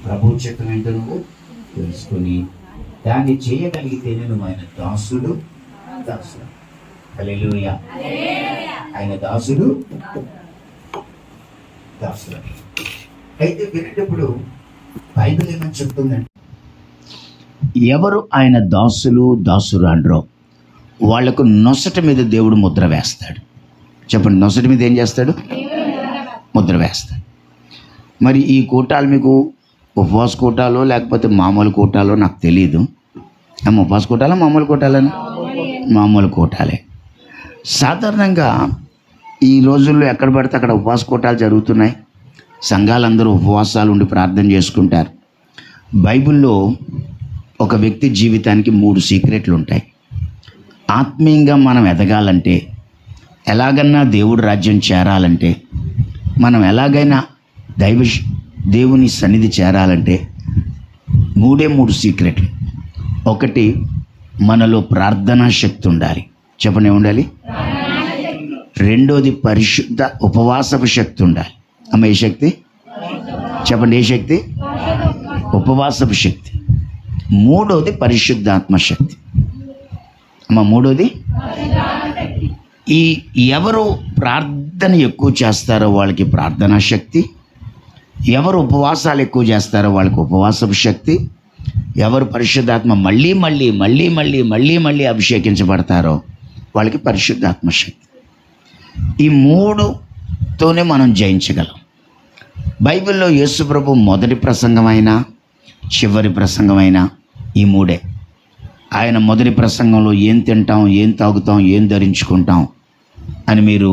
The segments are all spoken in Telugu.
ప్రభు చిత్తం ఏంటో నువ్వు తెలుసుకొని దాన్ని చేయగలిగితేనే నువ్వు ఆయన దాసుడు. హల్లెలూయా. ఆయన దాసుడు. అయితే వినేటప్పుడు బైబిల్ ఏమని చెప్తుందంటే, ఎవరు ఆయన దాసురాండ్రో వాళ్లకు నొసటి మీద దేవుడు ముద్ర వేస్తాడు. చెప్పండి, నొసటి మీద ఏం చేస్తాడు? ముద్ర వేస్తాడు. మరి ఈ కూటాలు మీకు ఉపవాస కూటాలో లేకపోతే మామూలు కూటాలో నాకు తెలియదు. ఉపవాస కూటాలా మామూలు కూటాలని? మామూలు కూటాలే. సాధారణంగా ఈ రోజుల్లో ఎక్కడ పడితే అక్కడ ఉపవాస కూటాలు జరుగుతున్నాయి. సంఘాలందరూ ఉపవాసాలు ఉండి ప్రార్థన చేసుకుంటారు. బైబిల్లో ఒక వ్యక్తి జీవితానికి 3 సీక్రెట్లు ఉంటాయి. ఆత్మీయంగా మనం ఎదగాలంటే, ఎలాగన్నా దేవుడి రాజ్యం చేరాలంటే, మనం ఎలాగైనా దేవుని సన్నిధి చేరాలంటే 3 సీక్రెట్లు. ఒకటి, మనలో ప్రార్థనా శక్తి ఉండాలి. చెప్పండి, ఉండాలి. రెండోది, పరిశుద్ధ ఉపవాసపు శక్తి ఉండాలి. అమ్మ, ఏ శక్తి? చెప్పండి, ఏ శక్తి? ఉపవాసపు శక్తి. మూడోది పరిశుద్ధాత్మ శక్తి. అమ్మ, మూడోది. ఎవరు ప్రార్థన ఎక్కువ చేస్తారో వాళ్ళకి ప్రార్థనా శక్తి, ఎవరు ఉపవాసాలు ఎక్కువ చేస్తారో వాళ్ళకి ఉపవాసపు శక్తి, ఎవరు పరిశుద్ధాత్మ మళ్ళీ మళ్ళీ మళ్ళీ మళ్ళీ మళ్ళీ మళ్ళీ అభిషేకించబడతారో వాళ్ళకి పరిశుద్ధాత్మ శక్తి. ఈ 3తోనే మనం జయించగలం. బైబిల్లో యేసు ప్రభు మొదటి ప్రసంగమైనా చివరి ప్రసంగమైనా ఈ 3. ఆయన మొదటి ప్రసంగంలో ఏం తింటాం, ఏం తాగుతాం, ఏం ధరించుకుంటాం అని మీరు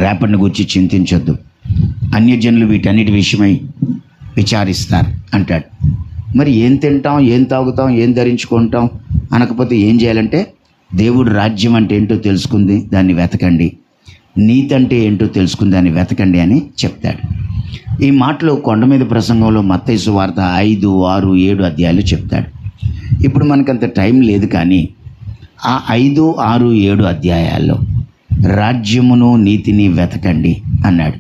రేపటిని గురించి చింతించొద్దు, అన్యజనులు వీటన్నిటి విషయమై విచారిస్తారు అంటాడు. మరి ఏం తింటాం, ఏం తాగుతాం, ఏం ధరించుకుంటాం అనకపోతే ఏం చేయాలంటే, దేవుడు రాజ్యం అంటే ఏంటో తెలుసుకుంది, దాన్ని వెతకండి. నీతి అంటే ఏంటో తెలుసుకుని దాన్ని వెతకండి అని చెప్తాడు. ఈ మాటలు కొండ మీద ప్రసంగంలో మత్తయి సువార్త 5, 6, 7 అధ్యాయాలు చెప్తాడు. ఇప్పుడు మనకంత టైం లేదు, కానీ ఆ 5, 6, 7 అధ్యాయాల్లో రాజ్యమును నీతిని వెతకండి అన్నాడు.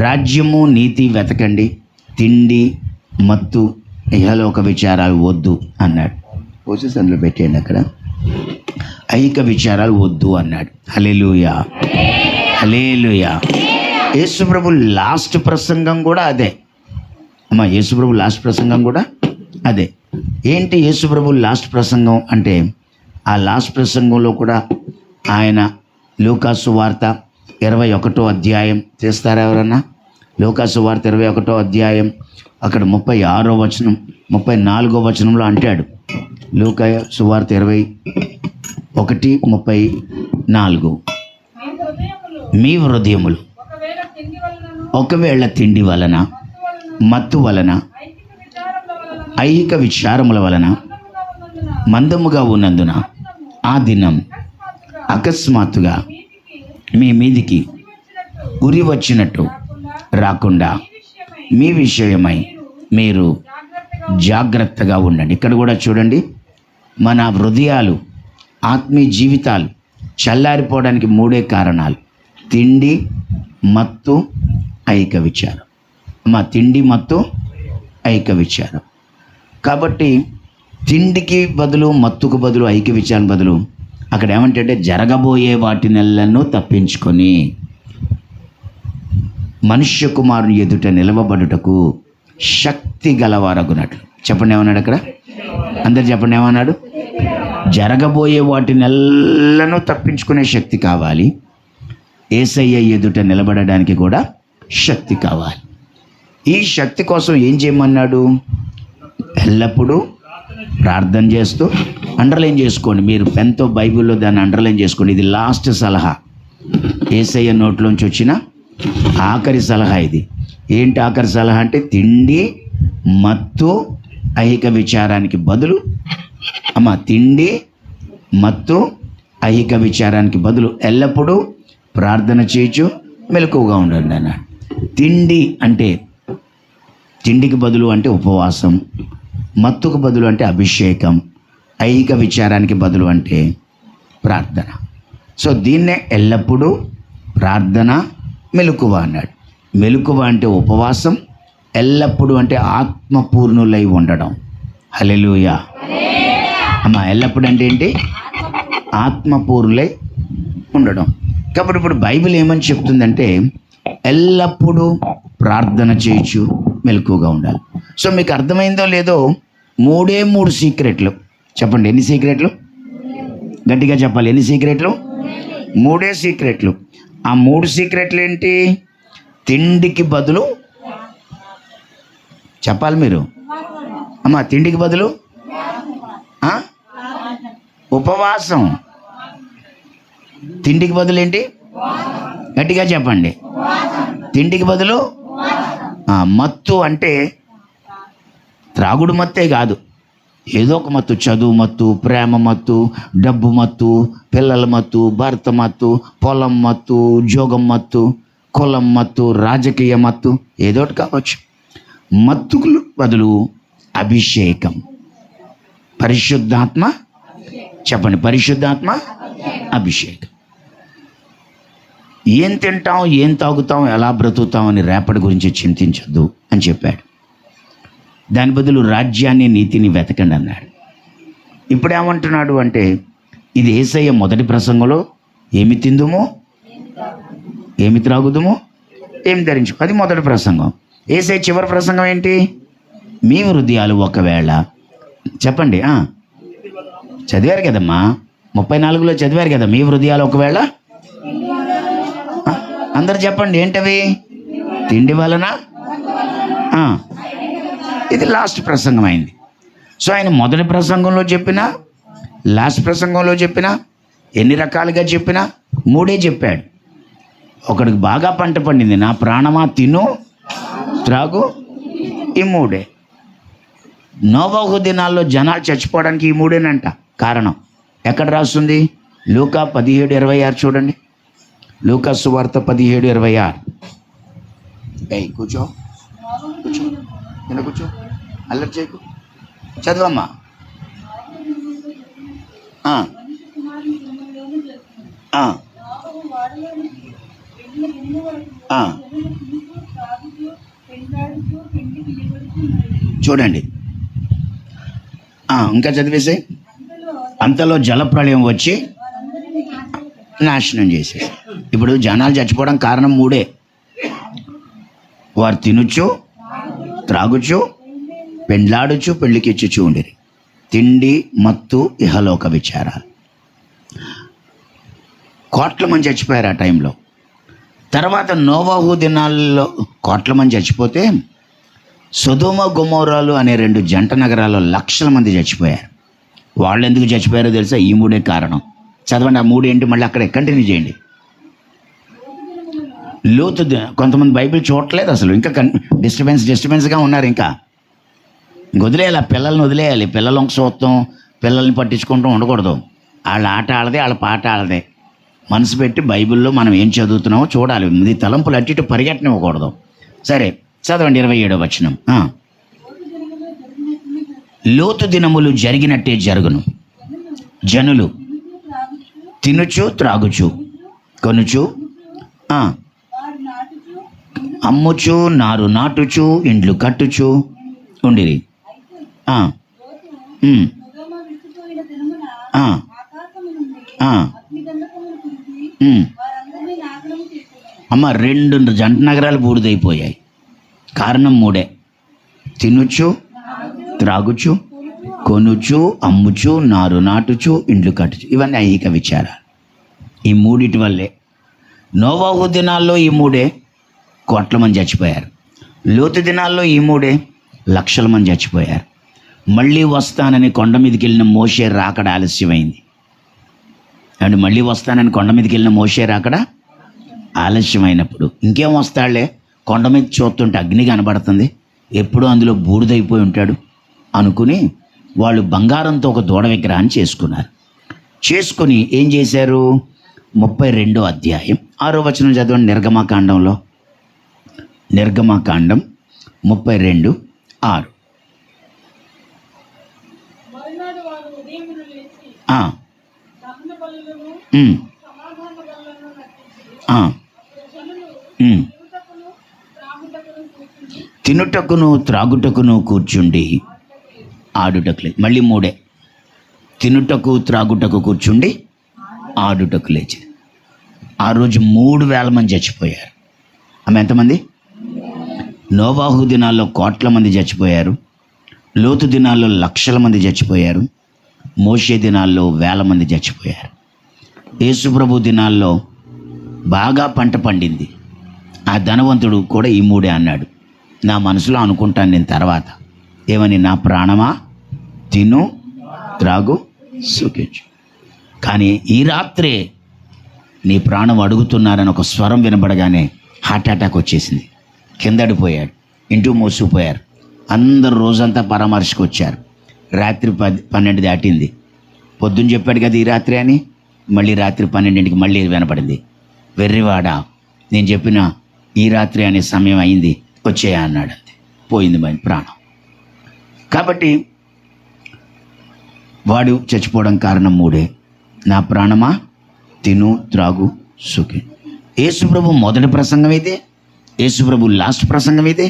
రాజ్యము నీతి వెతకండి, తిండి మత్తు ఇహలోక విచారాలు వద్దు అన్నాడు. పోసేసి అందులో పెట్టేయండి, అక్కడ ఐహిక విచారాలు వద్దు అన్నాడు. హల్లెలూయా, హల్లెలూయా. యేసుప్రభు లాస్ట్ ప్రసంగం కూడా అదే. అమ్మ, యేసుప్రభు లాస్ట్ ప్రసంగం కూడా అదే. ఏంటి యేసుప్రభు లాస్ట్ ప్రసంగం అంటే, ఆ లాస్ట్ ప్రసంగంలో కూడా ఆయన లూకాసు వార్త 21వ అధ్యాయం చేస్తారా ఎవరన్నా? లూకాసు వార్త 21వ అధ్యాయం అక్కడ 36వ వచనం 34వ వచనంలో అంటాడు. లూకా సువార్త 21:34, మీ హృదయములు ఒకవేళ తిండి వలన, మత్తు వలన, ఐహిక విచారముల వలన మందముగా ఉన్నందున ఆ దినం అకస్మాత్తుగా మీ మీదికి ఉరి వచ్చినట్టు రాకుండా మీ విషయమై మీరు జాగ్రత్తగా ఉండండి. ఇక్కడ కూడా చూడండి, మన హృదయాలు, ఆత్మీయ జీవితాలు చల్లారిపోవడానికి 3 కారణాలు: తిండి, మత్తు, ఐహిక విచారం. మా తిండి, మత్తు, ఐహిక విచారం. కాబట్టి తిండికి బదులు, మత్తుకు బదులు, ఐహిక విచారం బదులు అక్కడ ఏమంటే, జరగబోయే వాటినెల్లను తప్పించుకొని మనుష్య కుమారుని ఎదుట నిలవబడుటకు శక్తి గలవారగునట్లు. చెప్పండి, ఏమన్నాడు అక్కడ? అందరు చెప్పండి, ఏమన్నాడు? జరగబోయే వాటినెల్లను తప్పించుకునే శక్తి కావాలి. యేసయ్య ఎదుట నిలబడడానికి కూడా శక్తి కావాలి. ఈ శక్తి కోసం ఏం చేయమన్నాడు? ఎల్లప్పుడూ ప్రార్థన చేస్తూ, అండర్లైన్ చేసుకోండి, మీరు పెన్తో బైబిల్లో దాన్ని అండర్లైన్ చేసుకోండి. ఇది లాస్ట్ సలహా, యేసయ్య నోట్లోంచి వచ్చిన ఆఖరి సలహా ఇది. ఏంటి ఆఖరి సలహా అంటే, తిండి, మత్తు, ఐహిక విచారానికి బదులు, తిండి, మత్తు, ఐహిక విచారానికి బదులు ఎల్లప్పుడూ ప్రార్థన చేయొచ్చు, మెలకువగా ఉండండి అన్నాడు. తిండి అంటే, తిండికి బదులు అంటే ఉపవాసం, మత్తుకు బదులు అంటే అభిషేకం, ఐహిక విచారానికి బదులు అంటే ప్రార్థన. సో దీన్నే ఎల్లప్పుడూ ప్రార్థన, మెలకువ అన్నాడు. మెలకువ అంటే ఉపవాసం, ఎల్లప్పుడూ అంటే ఆత్మపూర్ణులై ఉండడం. హల్లెలూయా. అమ్మా, ఎల్లప్పుడు అంటే ఏంటి? ఆత్మపూర్ణులై ఉండడం. కాబట్టి ఇప్పుడు బైబిల్ ఏమని చెప్తుందంటే ఎల్లప్పుడూ ప్రార్థన చేయొచ్చు, మెలకువగా ఉండాలి. సో మీకు అర్థమైందో లేదో, 3 సీక్రెట్లు చెప్పండి. ఎన్ని సీక్రెట్లు? గట్టిగా చెప్పాలి. ఎన్ని సీక్రెట్లు? 3 సీక్రెట్లు. ఆ 3 సీక్రెట్లు ఏంటి? తిండికి బదులు చెప్పాలి మీరు. అమ్మా, తిండికి బదులు ఉపవాసం. తిండికి బదులు ఏంటి? గట్టిగా చెప్పండి. తిండికి బదులు మత్తు. అంటే త్రాగుడు మత్తే కాదు, ఏదో ఒక మత్తు. చదువు మత్తు, ప్రేమ మత్తు, డబ్బు మత్తు, పిల్లల మత్తు, భర్త మత్తు, పొలం మత్తు, ఉద్యోగం మత్తు, కులం మత్తు, రాజకీయ మత్తు, ఏదోటి కావచ్చు. మత్తుకు బదులు అభిషేకం. పరిశుద్ధాత్మ చెప్పండి. పరిశుద్ధాత్మ అభిషేకం. ఏం తింటాం, ఏం తాగుతాం, ఎలా బ్రతుకుతాం అని రేపటి గురించి చింతించొద్దు అని చెప్పాడు. దాని బదులు రాజ్యాన్ని, నీతిని వెతకండి అన్నాడు. ఇప్పుడేమంటున్నాడు అంటే, ఇది యేసయ్య మొదటి ప్రసంగంలో ఏమి తిందుమో, ఏమి త్రాగుదుమో, ఏమి ధరించు, అది మొదటి ప్రసంగం. యేసయ్య చివరి ప్రసంగం ఏంటి? మీ హృదయాలు ఒకవేళ చెప్పండి. చదివారు కదమ్మా, 34లో చదివారు కదా. మీ హృదయాలు ఒకవేళ, అందరు చెప్పండి ఏంటవి? తిండి వలన. ఇది లాస్ట్ ప్రసంగం అయింది. సో ఆయన మొదటి ప్రసంగంలో చెప్పినా, లాస్ట్ ప్రసంగంలో చెప్పినా, ఎన్ని రకాలుగా చెప్పినా 3 చెప్పాడు. ఒకడికి బాగా పంట పండింది, నా ప్రాణమా తిను త్రాగు, ఈ 3. నోవహు దినాల్లో జనాలు చచ్చిపోవడానికి ఈ 3 కారణం. ఎక్కడ రాస్తుంది? లూకా 17:26 చూడండి. లూకా సువార్త 17:26. కూర్చో కూర్చో, కింద కూర్చో, అల్లరి చేయకు, చదవమ్మా. చూడండి, ఇంకా చదివేసే. అంతలో జలప్రళయం వచ్చి నాశనం చేసేసి. ఇప్పుడు జనాలు చచ్చిపోవడం కారణం 3. వారు తినుచు, త్రాగుచు, పెండ్లాడుచు, పెళ్లికి ఇచ్చుచు ఉండిరి. తిండి, మత్తు, ఇహలోక విచారాలు. కోట్ల మంది చచ్చిపోయారు ఆ టైంలో. తర్వాత నోవహు దినాల్లో కోట్ల మంది చచ్చిపోతే సొదొమ గొమొర్రాలు అనే 2 జంట నగరాల్లో లక్షల మంది చచ్చిపోయారు. వాళ్ళు ఎందుకు చచ్చిపోయారో తెలుసా? ఈ 3 కారణం. చదవండి. ఆ 3 ఏంటి? మళ్ళీ అక్కడ కంటిన్యూ చేయండి. లోతు. కొంతమంది బైబిల్ చూడట్లేదు అసలు, ఇంకా డిస్టర్బెన్స్గా ఉన్నారు. ఇంకా వదిలేయాలి, పిల్లల్ని వదిలేయాలి. పిల్లల చూస్తాం, పిల్లల్ని పట్టించుకుంటూ ఉండకూడదు. వాళ్ళ ఆట ఆడదే, వాళ్ళ పాట ఆడదే. మనసు పెట్టి బైబిల్లో మనం ఏం చదువుతున్నామో చూడాలి. ఇది తలంపులు అట్టి ఇటు పరిగెట్టనివ్వకూడదు. సరే, చదవండి 27వ వచనం. లోతు దినములు జరిగినట్టే జరుగును. జనులు తినుచు, త్రాగుచు, కొనుచు, అమ్ముచు, నారు నాటుచు, ఇండ్లు కట్టుచు ఉండిరి. అమ్మ, 2 జంట నగరాలు బూడిదైపోయాయి. కారణం 3. తినుచు, త్రాగుచు, కొనుచు, అమ్ముచు, నారు నాటుచు, ఇండ్లు కట్టుచు. ఇవన్నీ ఐహిక విచారాలు. ఈ 3 వల్లే. నోవహు దినాల్లో ఈ 3 కోట్ల మంది చచ్చిపోయారు. లోతు దినాల్లో ఈ 3 లక్షల మంది చచ్చిపోయారు. మళ్ళీ వస్తానని కొండ మీదకి వెళ్ళిన మోషే రాకడ ఆలస్యమైంది. అండ్ మళ్ళీ వస్తానని కొండ మీదకి వెళ్ళిన మోషే రాకడ ఆలస్యమైనప్పుడు ఇంకేం వస్తాడులే, కొండ మీద చూస్తుంటే అగ్ని కనబడుతుంది, ఎప్పుడూ అందులో బూడిదైపోయి ఉంటాడు అనుకుని వాళ్ళు బంగారంతో ఒక దూడ విగ్రహాన్ని చేసుకున్నారు. చేసుకుని ఏం చేశారు? 32వ అధ్యాయం 6వ వచనం చదవండి. నిర్గమకాండంలో, నిర్గమకాండం 32:6. తినుటకును త్రాగుటకును కూర్చుండి ఆడుటకు లేదు. మళ్ళీ మూడే. తినుటకు త్రాగుటకు కూర్చుండి ఆడుటకు లేచి. ఆ రోజు 3,000 మంది చచ్చిపోయారు. ఆమె ఎంతమంది? నోవాహు దినాల్లో కోట్ల మంది చచ్చిపోయారు. లోతు దినాల్లో లక్షల మంది చచ్చిపోయారు. మోషే దినాల్లో 1,000 మంది చచ్చిపోయారు. యేసుప్రభు దినాల్లో బాగా పంట పండింది. ఆ ధనవంతుడు కూడా ఈ 3 అన్నాడు. నా మనసులో అనుకుంటాను నేను తర్వాత ఏమని, నా ప్రాణమా తిను త్రాగు సుఖించు. కానీ ఈ రాత్రే నీ ప్రాణం అడుగుతున్నారని ఒక స్వరం వినబడగానే హార్ట్ అటాక్ వచ్చేసింది. కిందడిపోయాడు. ఇంటూ మోసుకుపోయారు. అందరు రోజంతా పరామర్శకు వచ్చారు. రాత్రి 12 దాటింది. పొద్దున్న చెప్పాడు కదా ఈ రాత్రి అని, మళ్ళీ రాత్రి 12ంటికి మళ్ళీ వినపడింది. వెర్రివాడా, నేను చెప్పిన ఈ రాత్రి అనే సమయం అయింది, వచ్చేయా అన్నాడు. అంతే, పోయింది మరి ప్రాణం. కాబట్టి వాడు చచ్చిపోవడం కారణం 3. నా ప్రాణమా తిను త్రాగు సుఖి. యేసుప్రభు మొదటి ప్రసంగం ఇదే, యేసుప్రభు లాస్ట్ ప్రసంగం ఇదే.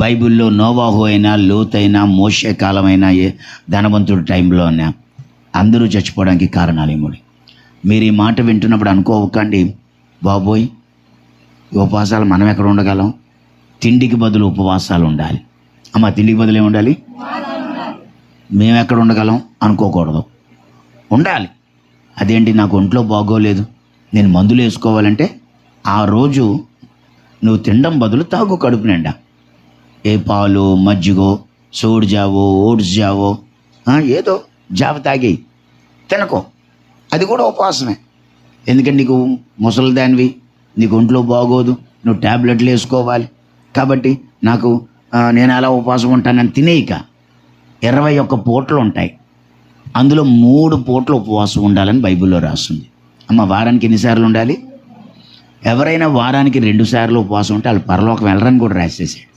బైబిల్లో నోవాహు అయినా, లోతైనా, మోషే కాలమైనా, ఏ ధనవంతుడి టైంలో అయినా అందరూ చచ్చిపోవడానికి కారణాలు 3. మీరు ఈ మాట వింటున్నప్పుడు అనుకోకండి, బాబోయ్ ఉపవాసాలు మనం ఎక్కడ ఉండగలం, తిండికి బదులు ఉపవాసాలు ఉండాలి. అమ్మ, తిండికి బదులు ఏమి ఉండాలి? మేము ఎక్కడ ఉండగలం అనుకోకూడదు, ఉండాలి. అదేంటి, నాకు ఒంట్లో బాగోలేదు, నేను మందులు వేసుకోవాలంటే ఆ రోజు నువ్వు తినడం బదులు తాగు కడుపు నిండా. ఏ పాలు, మజ్జిగో, సోడు జావో, ఓట్స్ జావో, ఏదో జావ తాగి తినకో. అది కూడా ఉపవాసమే. ఎందుకంటే నీకు ముసలిదానివి, నీకు ఒంట్లో బాగోదు, నువ్వు ట్యాబ్లెట్లు వేసుకోవాలి. కాబట్టి నేను అలా ఉపవాసం ఉంటానని తినేయిక 21 పూటలు ఉంటాయి. అందులో 3 పూటలు ఉపవాసం ఉండాలని బైబిల్లో రాస్తుంది. అమ్మ, వారానికి ఎన్నిసార్లు ఉండాలి? ఎవరైనా వారానికి 2 సార్లు ఉపవాసం ఉంటే వాళ్ళు పరలోకం వెళ్ళరని కూడా రాసేసాడు.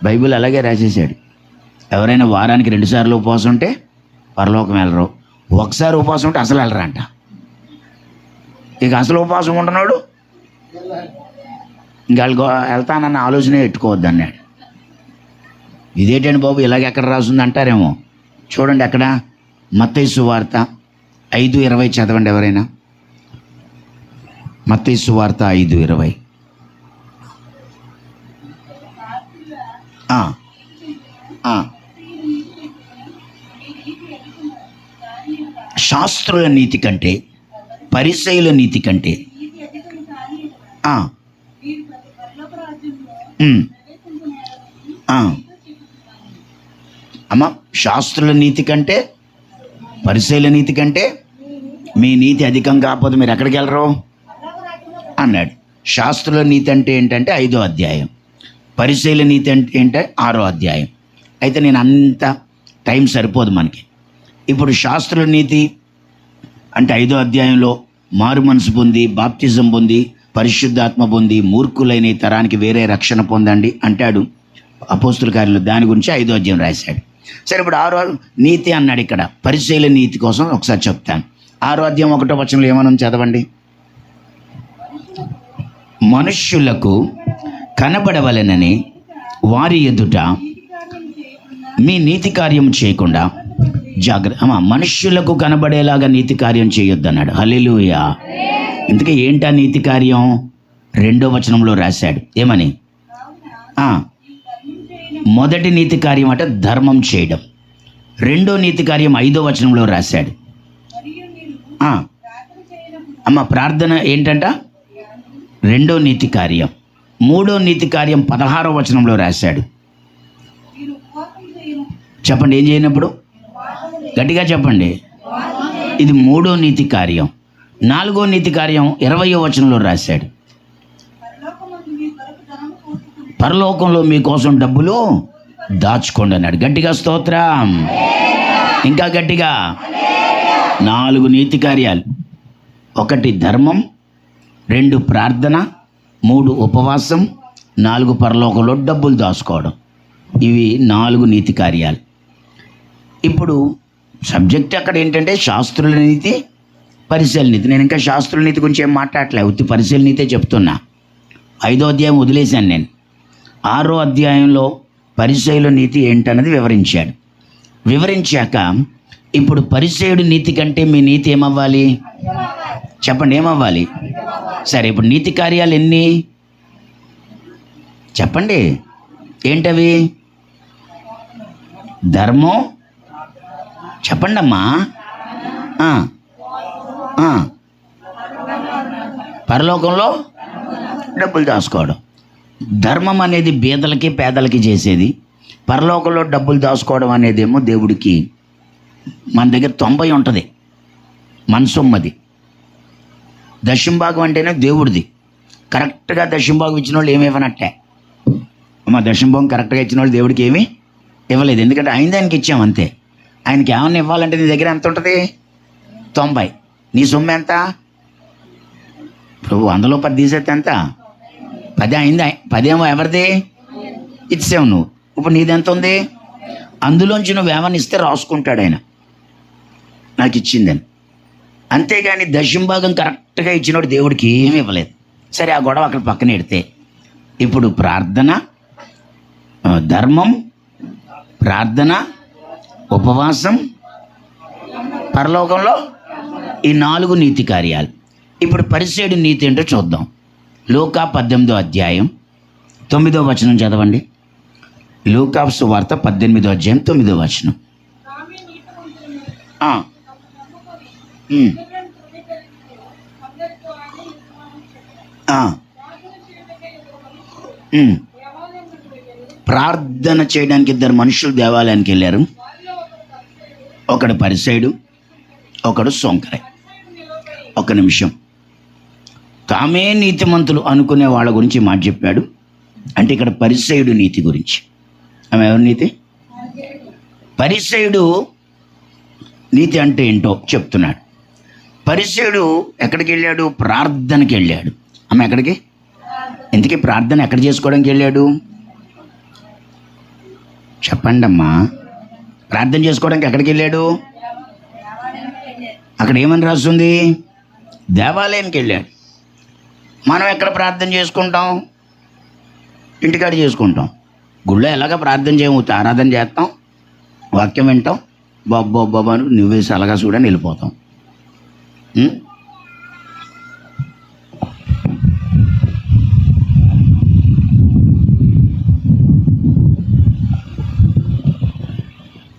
బైబిల్ అలాగే రాసేసాడు. ఎవరైనా వారానికి 2 సార్లు ఉపవాసం ఉంటే పరలోకం వెళ్ళరు. ఒకసారి ఉపవాసం ఉంటే అసలు వెళ్ళరంట. ఇక అసలు ఉపవాసం ఉంటున్నాడు ఇంకా వాళ్ళు వెళ్తానన్న ఆలోచనే పెట్టుకోవద్దు అన్నాడు. ఇదేంటండి బాబు ఇలాగ ఎక్కడ రాస్తుంది అంటారేమో. చూడండి అక్కడ మత్తయి సువార్త 5:20 చదవండి ఎవరైనా. మత్తయి సువార్త 5:20. శాస్త్రుల నీతి కంటే, పరిసయ్యుల నీతి కంటే అమ్మ, శాస్త్రుల నీతి కంటే, పరిసయ్యుల నీతి కంటే మీ నీతి అధికం కాకపోతే మీరు ఎక్కడికి వెళ్ళరు అన్నాడు. శాస్త్రుల నీతి అంటే ఏంటంటే 5వ అధ్యాయం, పరిసయ్యుల నీతి అంటే ఏంటంటే 6వ అధ్యాయం. అయితే నేను అంత టైం సరిపోదు మనకి. ఇప్పుడు శాస్త్రుల నీతి అంటే 5వ అధ్యాయంలో మారు మనసు పొంది, బాప్తిజం పొంది, పరిశుద్ధాత్మ పొంది, మూర్ఖులైన ఈ తరానికి వేరే రక్షణ పొందండి అంటాడు అపోస్తుల కార్యాలు. దాని గురించి 5వ అధ్యాయం రాశాడు. సరే, ఇప్పుడు 6వ నీతి అన్నాడు. ఇక్కడ పరిసయ్యుల నీతి కోసం ఒకసారి చెప్తాను. 6వ అధ్యాయం 1వ వచనంలో ఏమన్నా చదవండి. మనుష్యులకు కనబడవలెనని వారి ఎదుట మీ నీతి కార్యం చేయకుండా జాగ్రత్త. మనుష్యులకు కనబడేలాగా నీతి కార్యం చేయొద్దు అన్నాడు. హల్లెలూయా. ఇంతకీ ఏంటా నీతి కార్యం? 2వ వచనంలో రాశాడు. ఏమని? మొదటి నీతి కార్యం అంటే ధర్మం చేయడం. 2వ నీతి కార్యం 5వ వచనంలో రాశాడు. ప్రార్థన ఏంటంట? 2వ నీతి కార్యం. 3వ నీతి కార్యం 16వ వచనంలో రాశాడు. చెప్పండి, ఏం చేయనప్పుడు? గట్టిగా చెప్పండి. ఇది 3వ నీతి కార్యం. 4వ నీతి కార్యం 20వ వచనంలో రాశాడు. పరలోకంలో మీకోసం డబ్బులు దాచుకోండి అన్నాడు. గట్టిగా స్తోత్రం. ఇంకా గట్టిగా. 4 నీతి కార్యాలు. 1 ధర్మం, 2 ప్రార్థన, 3 ఉపవాసం, 4 పరలోకంలో డబ్బులు దాచుకోవడం. ఇవి 4 నీతి కార్యాలు. ఇప్పుడు సబ్జెక్ట్ అక్కడ ఏంటంటే శాస్త్రుల నీతి, పరిసయ్యుల నీతి. నేను ఇంకా శాస్త్రుల నీతి గురించి ఏం మాట్లాడలే, ఉత్తి పరిసయ్యుల నీతే చెప్తున్నా. 5వ అధ్యాయం వదిలేశాను నేను. 6వ అధ్యాయంలో పరిసయ్యుల నీతి ఏంటన్నది వివరించాక ఇప్పుడు పరిసయ్యుడి నీతి కంటే మీ నీతి ఏమవ్వాలి చెప్పండి, ఏమవ్వాలి? సరే, ఇప్పుడు నీతి కార్యాలు ఎన్ని చెప్పండి, ఏంటవి? ధర్మం చెప్పండి అమ్మా. పరలోకంలో డబ్బులు దాచుకోవడం. ధర్మం అనేది బీదలకి పేదలకి చేసేది. పరలోకంలో డబ్బులు దాచుకోవడం అనేదేమో దేవుడికి. మన దగ్గర 90 ఉంటుంది, మన సొమ్మది. దశంభాగం అంటేనే దేవుడిది. కరెక్ట్గా దశంభాగం ఇచ్చిన వాళ్ళు ఏమి ఇవ్వనట్టే. మా దశంభాగం కరెక్ట్గా ఇచ్చిన వాళ్ళు దేవుడికి ఏమీ ఇవ్వలేదు, ఎందుకంటే ఆయనకి ఇచ్చాం అంతే. ఆయనకి ఏమన్నా ఇవ్వాలంటే నీ దగ్గర ఎంత ఉంటుంది? 90. నీ సొమ్ము ఎంత? ప్రభు 100లో 10 తీసేస్తే ఎంత? 10 అయింది. 10 ఏమో ఎవరిది? ఇచ్చావు నువ్వు. ఇప్పుడు నీది ఎంత ఉంది? అందులోంచి నువ్వు ఏమన్నా ఇస్తే రాసుకుంటాడు ఆయన, నాకు ఇచ్చిందని. అంతేగాని దశంభాగం కరెక్ట్గా ఇచ్చినోడు దేవుడికి ఏమి ఇవ్వలేదు. సరే, ఆ గొడవ అక్కడ పక్కన పెడితే ఇప్పుడు ప్రార్థన, ధర్మం, ప్రార్థన, ఉపవాసం, పరలోకంలో ఈ 4 నీతి కార్యాలు. ఇప్పుడు పరిసయ్యుడి నీతి ఏంటో చూద్దాం. లూకా 18వ అధ్యాయం 9వ వచనం చదవండి. లూకా సువార్త 18వ అధ్యాయం 9వ వచనం. ప్రార్థన చేయడానికి 2 మనుషులు దేవాలయానికి వెళ్ళారు. ఒకడు పరిసయ్యుడు, ఒకడు సొంకరై. ఒక నిమిషం. తామే నీతిమంతులు అనుకునే వాళ్ళ గురించి మాట చెప్పాడు. అంటే ఇక్కడ పరిసయ్యుడు నీతి గురించి. ఆమె ఎవరి నీతి? పరిసయ్యుడు నీతి అంటే ఏంటో చెప్తున్నాడు. పరిసయ్యుడు ఎక్కడికి వెళ్ళాడు? ప్రార్థనకి వెళ్ళాడు. ఆమె ఎక్కడికి? ఇంతకీ ప్రార్థన ఎక్కడ చేసుకోవడానికి వెళ్ళాడు? చెప్పండి అమ్మా. ప్రార్థన చేసుకోవడానికి ఎక్కడికి వెళ్ళాడు? అక్కడ ఏమని రాస్తుంది? దేవాలయానికి వెళ్ళాడు. మనం ఎక్కడ ప్రార్థన చేసుకుంటాం? ఇంటికాడ చేసుకుంటాం. గుళ్ళో ఎలాగ ప్రార్థన చేయము, ఆరాధన చేస్తాం, వాక్యం వింటాం, బాబా అని నువ్వేసి అలాగా చూడని వెళ్ళిపోతాం.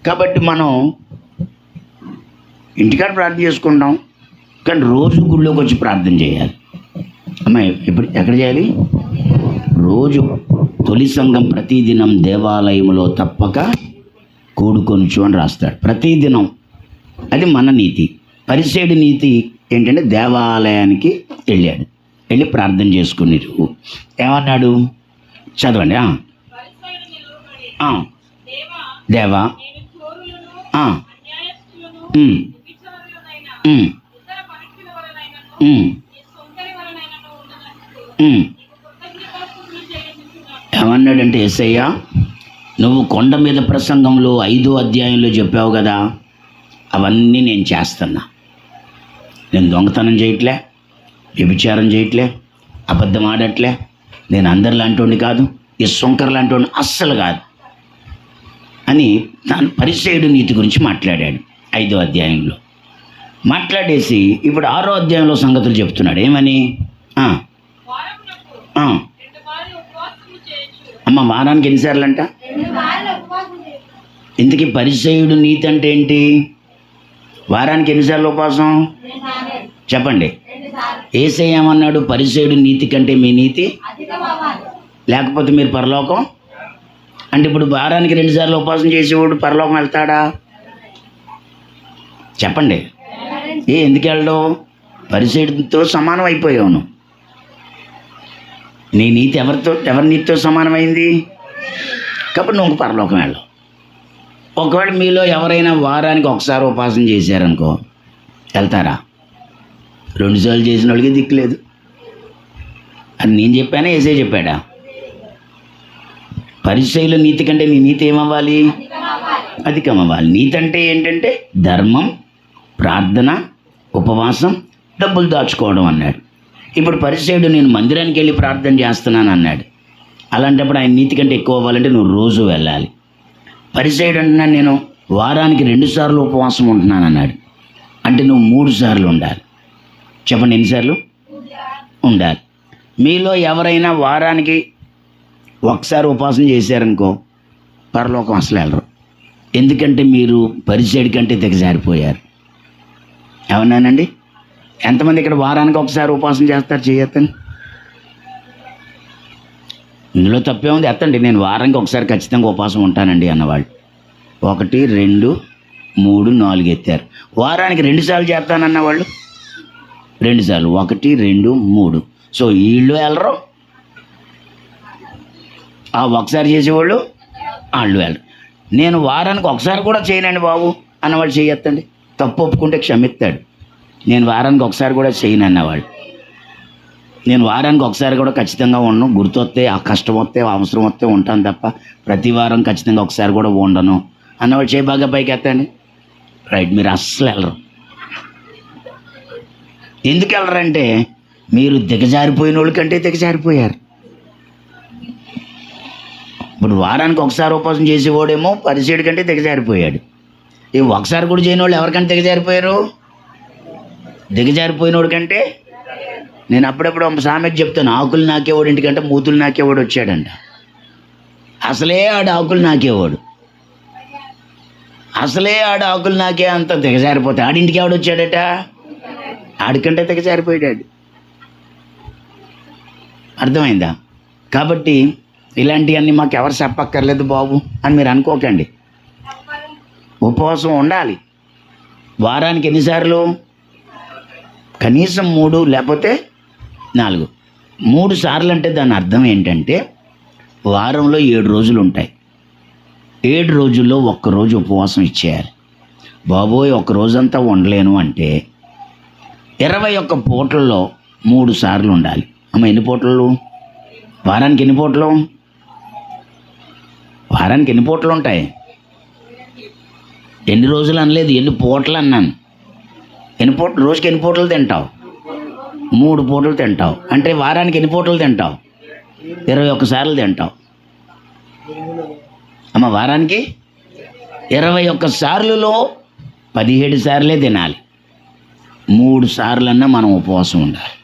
కాబట్టి మనం ఇంటికాడ ప్రార్థన చేసుకుంటాం, కానీ రోజు గుళ్ళోకి వచ్చి ప్రార్థన చేయాలి. అమ్మాయి ఎప్పుడు ఎక్కడ చేయాలి? రోజు. తొలి సంఘం ప్రతిదినం దేవాలయంలో తప్పక కూడుకొనుచు అని రాస్తాడు. ప్రతిదినం. అది మన నీతి. పరిసయ్యుడి నీతి ఏంటంటే దేవాలయానికి వెళ్ళాడు, వెళ్ళి ప్రార్థన చేసుకున్నారు. ఏమన్నాడు చదవండి. దేవా ఏమన్నాడంటే, యేసయ్య నువ్వు కొండ మీద ప్రసంగంలో 5వ అధ్యాయంలో చెప్పావు కదా, అవన్నీ నేను చేస్తున్నా. నేను దొంగతనం చేయట్లే, వ్యభిచారం చేయట్లే, అబద్ధం ఆడట్లే, నేను అందరి లాంటి కాదు, ఈ సొంకర లాంటి అస్సలు కాదు అని తాను పరిసయ్యుడి నీతి గురించి మాట్లాడాడు 5వ అధ్యాయంలో. మాట్లాడేసి ఇప్పుడు 6వ అధ్యాయంలో సంగతులు చెప్తున్నాడు. ఏమని? అమ్మ, వారానికి ఎన్నిసార్లు అంట? ఇంతకీ పరిసయ్యుడు నీతి అంటే ఏంటి? వారానికి ఎన్నిసార్లు ఉపవాసం? చెప్పండి. యేసయ్య ఏమన్నాడు? పరిసయ్యుడు నీతి కంటే మీ నీతి లేకపోతే మీరు పరలోకం. అంటే ఇప్పుడు వారానికి 2 సార్లు ఉపవాసం చేసేవాడు పరలోకం వెళ్తాడా? చెప్పండి. ఎందుకు వెళ్ళడం? పరిసయ్యుడితో సమానం అయిపోయావు నువ్వు. నీ నీతి ఎవరి నీతితో సమానమైంది? కాబట్టి నువ్వు పరలోకం వెళ్ళవు. ఒకవేళ మీలో ఎవరైనా వారానికి ఒకసారి ఉపవాసం చేశారనుకో, వెళ్తారా? 2 సార్లు చేసిన వాళ్ళకి దిక్కులేదు. అది నేను చెప్పానా యేసయ్య చెప్పాడా? పరిసయ్యుల నీతి కంటే నీ నీతి ఏమవ్వాలి? అధికం అవ్వాలి. నీతి అంటే ఏంటంటే ధర్మం, ప్రార్థన, ఉపవాసం, డబ్బులు దాచుకోవడం అన్నాడు. ఇప్పుడు పరిసయ్యుడు నేను మందిరానికి వెళ్ళి ప్రార్థన చేస్తున్నాను అన్నాడు. అలాంటప్పుడు ఆయన నీతి కంటే ఎక్కువ అవ్వాలంటే నువ్వు రోజు వెళ్ళాలి. పరిసయ్యుడు అంటున్నాను, నేను వారానికి 2 సార్లు ఉపవాసం ఉంటున్నాను అన్నాడు. అంటే నువ్వు 3 సార్లు ఉండాలి. చెప్పండి, ఎన్నిసార్లు ఉండాలి? మీలో ఎవరైనా వారానికి ఒకసారి ఉపవాసం చేశారనుకో, పరలోకం అసలు వెళ్ళరు. ఎందుకంటే మీరు పరిసయ్యుడి కంటే దిగజారిపోయారు. ఏమన్నానండి? ఎంతమంది ఇక్కడ వారానికి ఒకసారి ఉపవాసం చేస్తారు? చేయొద్దని. ఇందులో తప్పే ఉంది, ఎత్తండి. నేను వారానికి ఒకసారి ఖచ్చితంగా ఉపవాసం ఉంటానండి అన్నవాళ్ళు 1, 2, 3, 4 ఎత్తారు. వారానికి 2 సార్లు చేస్తానన్న వాళ్ళు 2 సార్లు, 1, 2, 3. సో వీళ్ళు వెళ్ళరు, ఆ ఒకసారి చేసేవాళ్ళు వాళ్ళు వెళ్ళరు. నేను వారానికి ఒకసారి కూడా చేయనండి బాబు అన్నవాళ్ళు చేయొద్దండి. తప్పు ఒప్పుకుంటే క్షమిస్తాడు. నేను వారానికి ఒకసారి కూడా చేయను అన్నవాళ్ళు, నేను వారానికి ఒకసారి కూడా ఖచ్చితంగా ఉండను, గుర్తొస్తే, ఆ కష్టం వస్తే, అవసరం వస్తే ఉంటాను తప్ప ప్రతి వారం ఖచ్చితంగా ఒకసారి కూడా ఉండను అన్నవాళ్ళు చేయి బాగా పైకి ఎత్తండి. రైట్, మీరు అస్సలు వెళ్ళరు. ఎందుకు వెళ్ళరంటే మీరు దిగజారిపోయిన వాళ్ళ కంటే దిగజారిపోయారు. ఇప్పుడు వారానికి ఒకసారి ఉపవాసం చేసేవాడేమో పరిసయ్యుడి కంటే దిగజారిపోయాడు. ఈ ఒకసారి కూడా చేయని వాళ్ళు ఎవరికంటే దిగజారిపోయారు? దిగజారిపోయినోడి కంటే. నేను అప్పుడప్పుడు ఒక సామెత చెప్తాను, ఆకులు నాకేవాడు ఇంటికంటే మూతులు నాకేవాడు వచ్చాడంట. అసలే ఆడు ఆకులు నాకేవాడు, అసలే ఆడు ఆకులు నాకే అంత దిగజారిపోతే ఆడింటికి ఎవడు వచ్చాడట? ఆడికంటే దిగజారిపోయాడు. అర్థమైందా? కాబట్టి ఇలాంటివన్నీ మాకు ఎవరు చెప్పక్కర్లేదు బాబు అని మీరు అనుకోకండి. ఉపవాసం ఉండాలి. వారానికి ఎన్నిసార్లు? కనీసం 3 లేకపోతే 4. 3 సార్లు అంటే దాని అర్థం ఏంటంటే వారంలో 7 రోజులు ఉంటాయి. 7 రోజుల్లో 1 రోజు ఉపవాసం ఇచ్చేయాలి. బాబోయ్, 1 రోజంతా ఉండలేను అంటే 21 పూటల్లో 3 సార్లు ఉండాలి. అమ్మ, ఎన్ని పూటలు? వారానికి ఎన్ని పూటలు? వారానికి ఎన్ని పూటలు ఉంటాయి? ఎన్ని రోజులు అనలేదు, ఎన్ని పూటలు అన్నాను. ఎన్ని పూటలు? రోజుకి ఎన్ని పూటలు తింటావు? 3 పూటలు తింటావు. అంటే వారానికి ఎన్ని పూటలు తింటావు? 21 సార్లు తింటావు. అమ్మ, వారానికి 21 సార్లులో 17 సార్లే తినాలి. 3 సార్లన్నా మనం ఉపవాసం ఉండాలి.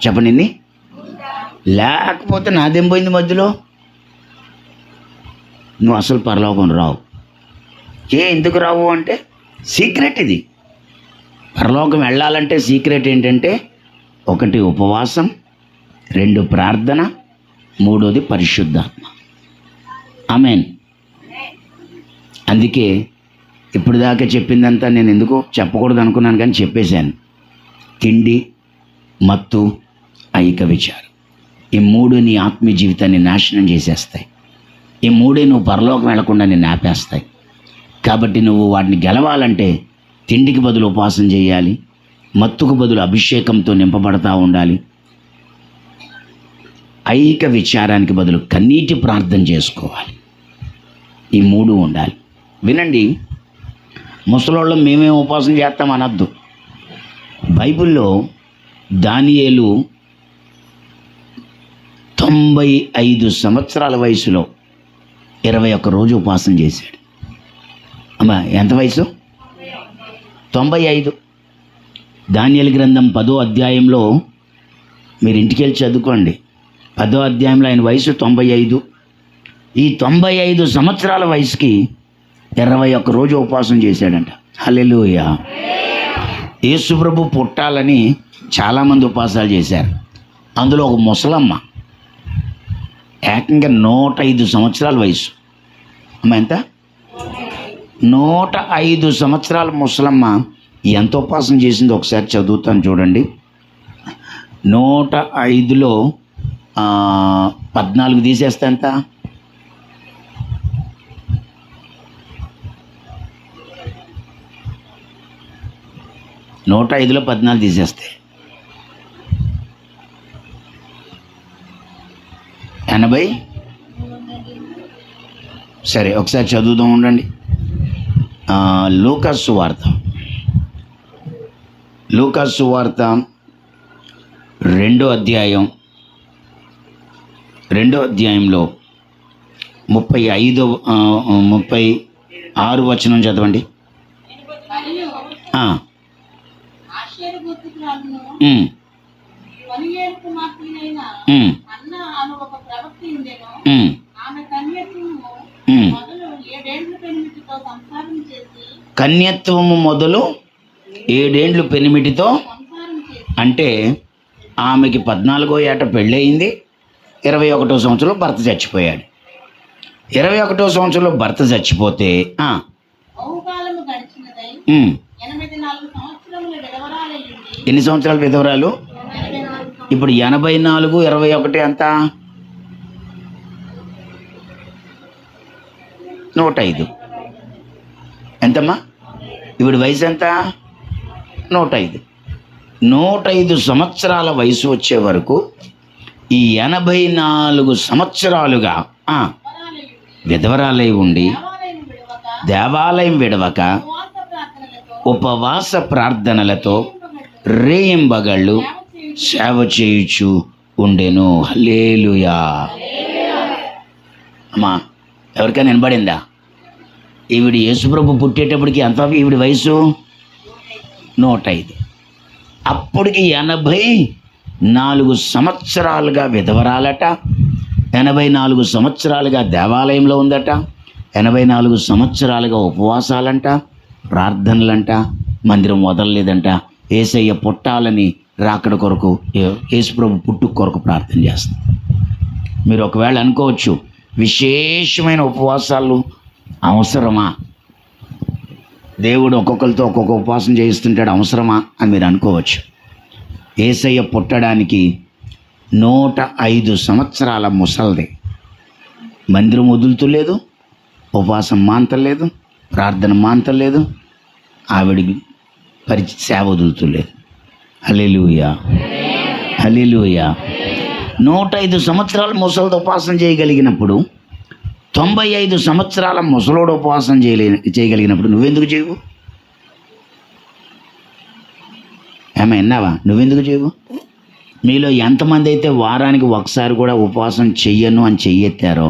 చెప్పండి. లేకపోతే నాదేం పోయింది మధ్యలో? నువ్వు అసలు పరలోకం రావు. ఎందుకు రావు అంటే సీక్రెట్ ఇది. పరలోకం వెళ్ళాలంటే సీక్రెట్ ఏంటంటే 1 ఉపవాసం, 2 ప్రార్థన, 3వది పరిశుద్ధాత్మ. ఆమేన్. అందుకే ఇప్పుడు దాకా చెప్పిందంతా నేను ఎందుకు చెప్పకూడదు అనుకున్నాను, కానీ చెప్పేశాను. తిండి, మత్తు, ఐక విచారం, ఈ 3 నీ ఆత్మీయ జీవితాన్ని నాశనం చేసేస్తాయి. ఈ 3 నువ్వు పరలోకం వెళ్లకుండా నిన్ను ఆపేస్తాయి. కాబట్టి నువ్వు వాటిని గెలవాలంటే తిండికి బదులు ఉపవాసం చేయాలి, మత్తుకు బదులు అభిషేకంతో నింపబడతా ఉండాలి, ఐక విచారానికి బదులు కన్నీటి ప్రార్థన చేసుకోవాలి. ఈ 3 ఉండాలి. వినండి, ముసలోళ్ళం మేమేం ఉపవాసం చేస్తాం అనద్దు. బైబిల్లో దానియేలు 95 సంవత్సరాల వయసులో 21 రోజు ఉపవాసం చేశాడు. అమ్మా, ఎంత వయసు? 95. దానియేలు గ్రంథం 10వ అధ్యాయంలో మీరు ఇంటికి వెళ్ళి చదువుకోండి. 10వ అధ్యాయంలో ఆయన వయసు 95. ఈ 95 సంవత్సరాల వయసుకి 21 రోజు ఉపవాసం చేశాడంట. హల్లెలూయా. యేసు ప్రభు పుట్టాలని చాలామంది ఉపవాసాలు చేశారు. అందులో ఒక ముసలమ్మ ఏకంగా 105 సంవత్సరాల వయసు. అమ్మ, ఎంత? 105 సంవత్సరాల ముసలమ్మ ఎంత ఉపవాసం చేసిందో ఒకసారి చదువుతాను చూడండి. 105లో 14 తీసేస్తే ఎంత? 105లో 14 తీసేస్తే 80. సరే, ఒకసారి చదువుతూ ఉండండి. లూకాసు సువార్త 2వ అధ్యాయం 2వ అధ్యాయంలో 36 వచనం చదవండి. మరియు ఆ, ఆషేరు గోత్రికురాలును ఉమ్, పనియేలు కుమార్తెయైన ఉమ్, అన్న అను ఒక ప్రవక్త ఉండెను. ఉమ్, ఆమె కన్యత్వము ఉమ్. మొదలు 7 ఏళ్ల పెనిమిటితో సంసారం చేసి కన్యత్వము మొదలు 7 ఏండ్లు పెనిమిటితో, అంటే ఆమెకి 14వ ఏట పెళ్ళయింది. 21వ సంవత్సరంలో భర్త చచ్చిపోయాడు. 21వ సంవత్సరంలో భర్త చచ్చిపోతే బహుకాలము గడిచినదై 84 సంవత్సరముల విధవరాలయ్యింది. ఎన్ని సంవత్సరాలు విధవరాలు? 84 ఇప్పుడు 84, 21 ఎంత? 105. ఎంతమ్మా? ఇప్పుడు వయసు ఎంత? 105. 105 సంవత్సరాల వయసు వచ్చే వరకు ఈ 84 సంవత్సరాలుగా విధవరాలై ఉండి దేవాలయం విడవక ఉపవాస ప్రార్థనలతో రేయింబగళ్ళు సేవ చేయుచు ఉండెను. హల్లెలూయా. అమ్మా, ఎవరికైనా వినబడిందా? ఈవిడ యేసుప్రభు పుట్టేటప్పటికి ఎంత? ఈవిడ వయసు 105. అప్పటికి 84 సంవత్సరాలుగా విధవరాలట. 84 సంవత్సరాలుగా దేవాలయంలో ఉందట. 84 సంవత్సరాలుగా ఉపవాసాలంట, ప్రార్థనలంట, మందిరం వదలలేదంట. యేసయ్య పుట్టాలని రాకడ కొరకు, యేసుప్రభు పుట్టుక కొరకు ప్రార్థన చేస్తాం. మీరు ఒకవేళ అనుకోవచ్చు, విశేషమైన ఉపవాసాలు అవసరమా? దేవుడు ఒక్కొక్కరితో ఒక్కొక్క ఉపవాసం చేయిస్తుంటాడు, అవసరమా అని మీరు అనుకోవచ్చు. యేసయ్య పుట్టడానికి 105 సంవత్సరాల ముసల్ది. మందిరం వదులుతలేదు, ఉపవాసం మాంతలేదు, ప్రార్థన మాంతలేదు, ఆవిడికి సేవ వదులుతలేదు. హల్లెలూయా, హల్లెలూయా. 105 సంవత్సరాల ముసలితో ఉపవాసం చేయగలిగినప్పుడు 95 సంవత్సరాల ముసలోడు ఉపవాసం చేయగలిగినప్పుడు నువ్వెందుకు చేయవు? ఏమో విన్నావా? నువ్వెందుకు చేయవు? మీలో ఎంతమంది అయితే వారానికి ఒకసారి కూడా ఉపవాసం చెయ్యను అని చెయ్యెత్తారో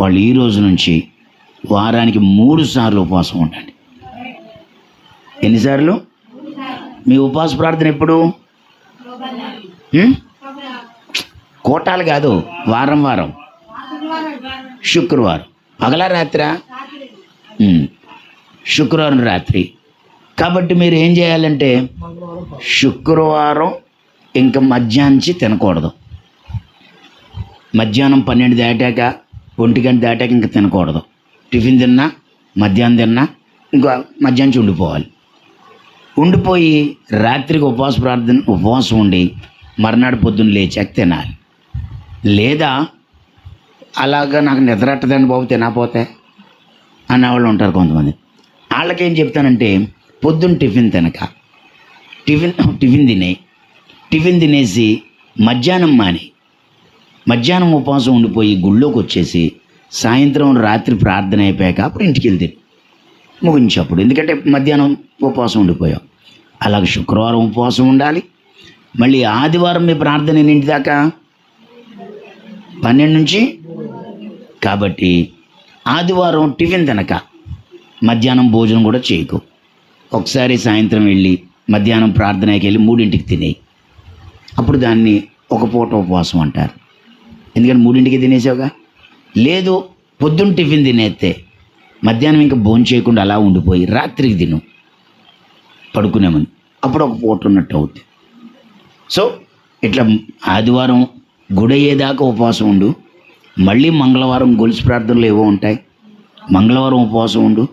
వాళ్ళు ఈ రోజు నుంచి వారానికి 3 సార్లు ఉపవాసం ఉండండి. ఎన్నిసార్లు? మీ ఉపవాస ప్రార్థన ఎప్పుడు? కోటాలు కాదు, వారం వారం. శుక్రవారం పగలా రాత్రా? శుక్రవారం రాత్రి. కాబట్టి మీరు ఏం చేయాలంటే శుక్రవారం ఇంకా మధ్యాహ్నం తినకూడదు. మధ్యాహ్నం 12 దాటాక 1 గంట దాటాక ఇంకా తినకూడదు. టిఫిన్ తిన్నా, మధ్యాహ్నం తిన్నా, ఇంకా మధ్యాహ్నం ఉండిపోవాలి. ఉండిపోయి రాత్రికి ఉపవాసం ఉండి మర్నాడు పొద్దున్న లేచాక తినాలి. లేదా అలాగా నాకు నిద్రట్టదండి బాబు తినకపోతే అన్నవాళ్ళు ఉంటారు కొంతమంది. వాళ్ళకేం చెప్తానంటే పొద్దున్న టిఫిన్ తినక టిఫిన్ తినేసి మధ్యాహ్నం మధ్యాహ్నం ఉపవాసం ఉండిపోయి గుళ్ళోకి వచ్చేసి సాయంత్రం రాత్రి ప్రార్థన అయిపోయాక అప్పుడు ఇంటికి వెళ్తే ముగించప్పుడు, ఎందుకంటే మధ్యాహ్నం ఉపవాసం ఉండిపోయాం. అలాగే శుక్రవారం ఉపవాసం ఉండాలి. మళ్ళీ ఆదివారం మీ ప్రార్థన ఎన్నింటి దాకా? 12 నుంచి. కాబట్టి ఆదివారం టిఫిన్ తినక మధ్యాహ్నం భోజనం కూడా చేయకు. ఒకసారి సాయంత్రం వెళ్ళి మధ్యాహ్నం ప్రార్థనకి వెళ్ళి 3ంటికి తినేయి. అప్పుడు దాన్ని ఒక పూట ఉపవాసం అంటారు. ఎందుకంటే 3ంటికి తినేసావుగా. లేదు పొద్దున్న టిఫిన్ తినేస్తే మధ్యాహ్నం ఇంకా భోజనం చేయకుండా అలా ఉండిపోయి రాత్రికి తిను పడుకునే ముందు, అప్పుడు ఒక పూట ఉన్నట్టు అవుతుంది. సో ఇట్లా ఆదివారం గుడయ్యేదాకా ఉపవాసం ఉండు. మళ్ళీ మంగళవారం గొలుసు ప్రార్థనలు ఏవో ఉంటాయి, మంగళవారం ఉపవాసం ఉండు.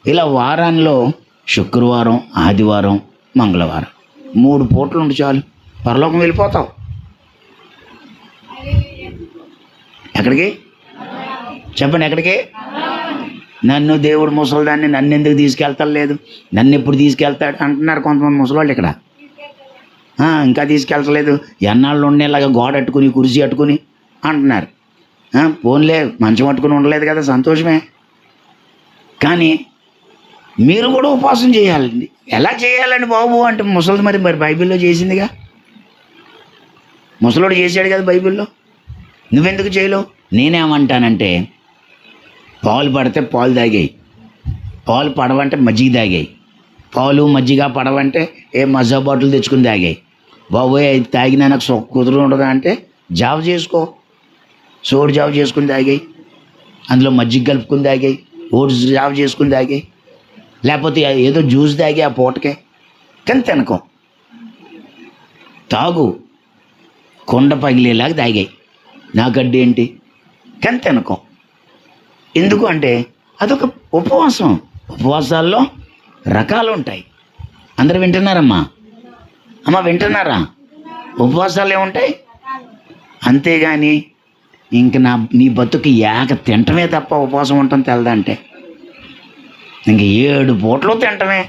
ఇలా వారాల్లో శుక్రవారం, ఆదివారం, మంగళవారం 3 పూటలు ఉండి చాలు, పరలోకం వెళ్ళిపోతావు. ఎక్కడికి చెప్పండి? ఎక్కడికి? నన్ను దేవుడు ముసలిదాన్ని నన్ను ఎందుకు తీసుకెళ్తలేదు, నన్ను ఎప్పుడు తీసుకెళ్తాడు అంటున్నారు కొంతమంది ముసలివాళ్ళు ఇక్కడ. ఇంకా తీసుకెళ్తలేదు, ఎన్నాళ్ళు ఉండేలాగా గోడ అట్టుకుని కుర్చీ అట్టుకుని అంటున్నారు. పోన్లే, మంచం పట్టుకుని ఉండలేదు కదా, సంతోషమే. కానీ మీరు కూడా ఉపవాసం చేయాలండి. ఎలా చేయాలండి బాబు అంటే ముసలిది మరి బైబిల్లో చేసిందిగా, ముసలోడు చేశాడు కదా బైబిల్లో. నువ్వెందుకు చేయలేవు? నేనేమంటానంటే పాలు పడితే పాలు తాగాయి, పాలు పడవంటే మజ్జిగ తాగాయి, పాలు మజ్జిగ పడవంటే ఏ మజా బాటిల్ తెచ్చుకుని తాగాయి. బాబోయ్ అది తాగినా నాకు కుదురు ఉండదా అంటే జావ చేసుకో, సోడు జావ చేసుకుని తాగాయి, అందులో మజ్జిగ కలుపుకుని తాగాయి, ఓట్స్ జావ చేసుకుని తాగాయి, లేకపోతే ఏదో జ్యూస్ తాగి ఆ పూటకే. కానీ తినకం, తాగు, కొండ పగిలేలాగా తాగాయి, నా గడ్డి ఏంటి, కానీ తినకం. ఎందుకు అంటే అదొక ఉపవాసం. ఉపవాసాల్లో రకాలు ఉంటాయి. అందరూ వింటున్నారమ్మా? అమ్మ వింటున్నారా? ఉపవాసాలు ఏముంటాయి? అంతేగాని ఇంక నీ బతుకు ఏక తింటమే తప్ప ఉపవాసం ఉండటం తెలదంటే ఇంక 7 పూటలు తింటమే,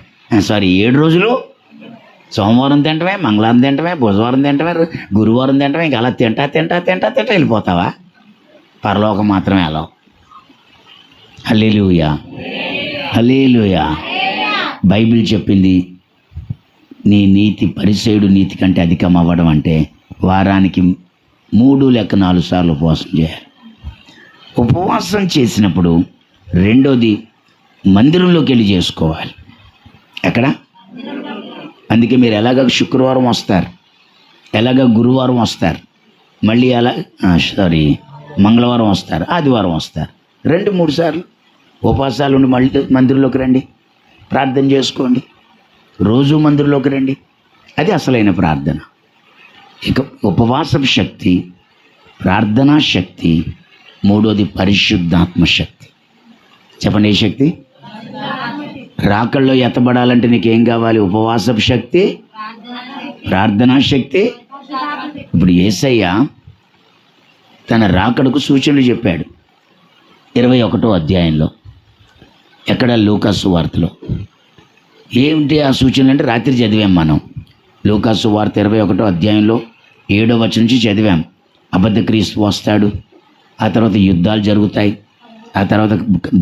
7 రోజులు. సోమవారం తింటమే, మంగళవారం తింటమే, బుధవారం తింటమే, గురువారం తింటమే. ఇంక అలా తింటా వెళ్ళిపోతావా? పరలోకం మాత్రమే అలా. హల్లెలూయా, హల్లెలూయా. బైబిల్ చెప్పింది నీ నీతి పరిసయుడు నీతి కంటే అధికం అవ్వడం అంటే వారానికి 3 లేక 4 సార్లు ఉపవాసం చేయాలి. ఉపవాసం చేసినప్పుడు రెండోది మందిరంలోకి వెళ్ళి చేసుకోవాలి. ఎక్కడ? అందుకే మీరు ఎలాగ శుక్రవారం వస్తారు, ఎలాగ గురువారం వస్తారు, మళ్ళీ మంగళవారం వస్తారు, ఆదివారం వస్తారు, 2-3 సార్లు ఉపవాసాలు ఉండి మళ్ళీ మందిరంలోకి రండి, ప్రార్థన చేసుకోండి. రోజు మందిరంలోకి రండి. అది అసలైన ప్రార్థన. ఇక ఉపవాసపు శక్తి, ప్రార్థనా శక్తి, మూడోది పరిశుద్ధాత్మ శక్తి. చెప్పండి, ఏ శక్తి? రాకల్లో ఎత్తబడాలంటే నీకేం కావాలి? ఉపవాసపు శక్తి, ప్రార్థనా శక్తి. ఇప్పుడు యేసయ్య తన రాకడకు సూచనలు చెప్పాడు 21వ అధ్యాయంలో. ఎక్కడ? లూకాసు వార్తలో. ఏమిటి ఆ సూచనలు అంటే రాత్రి చదివాం మనం. లూకాసు వార్త 21వ అధ్యాయంలో 7వ వచనం నుంచి చదివాం. అబద్ధ క్రీస్తు వస్తాడు, ఆ తర్వాత యుద్ధాలు జరుగుతాయి, ఆ తర్వాత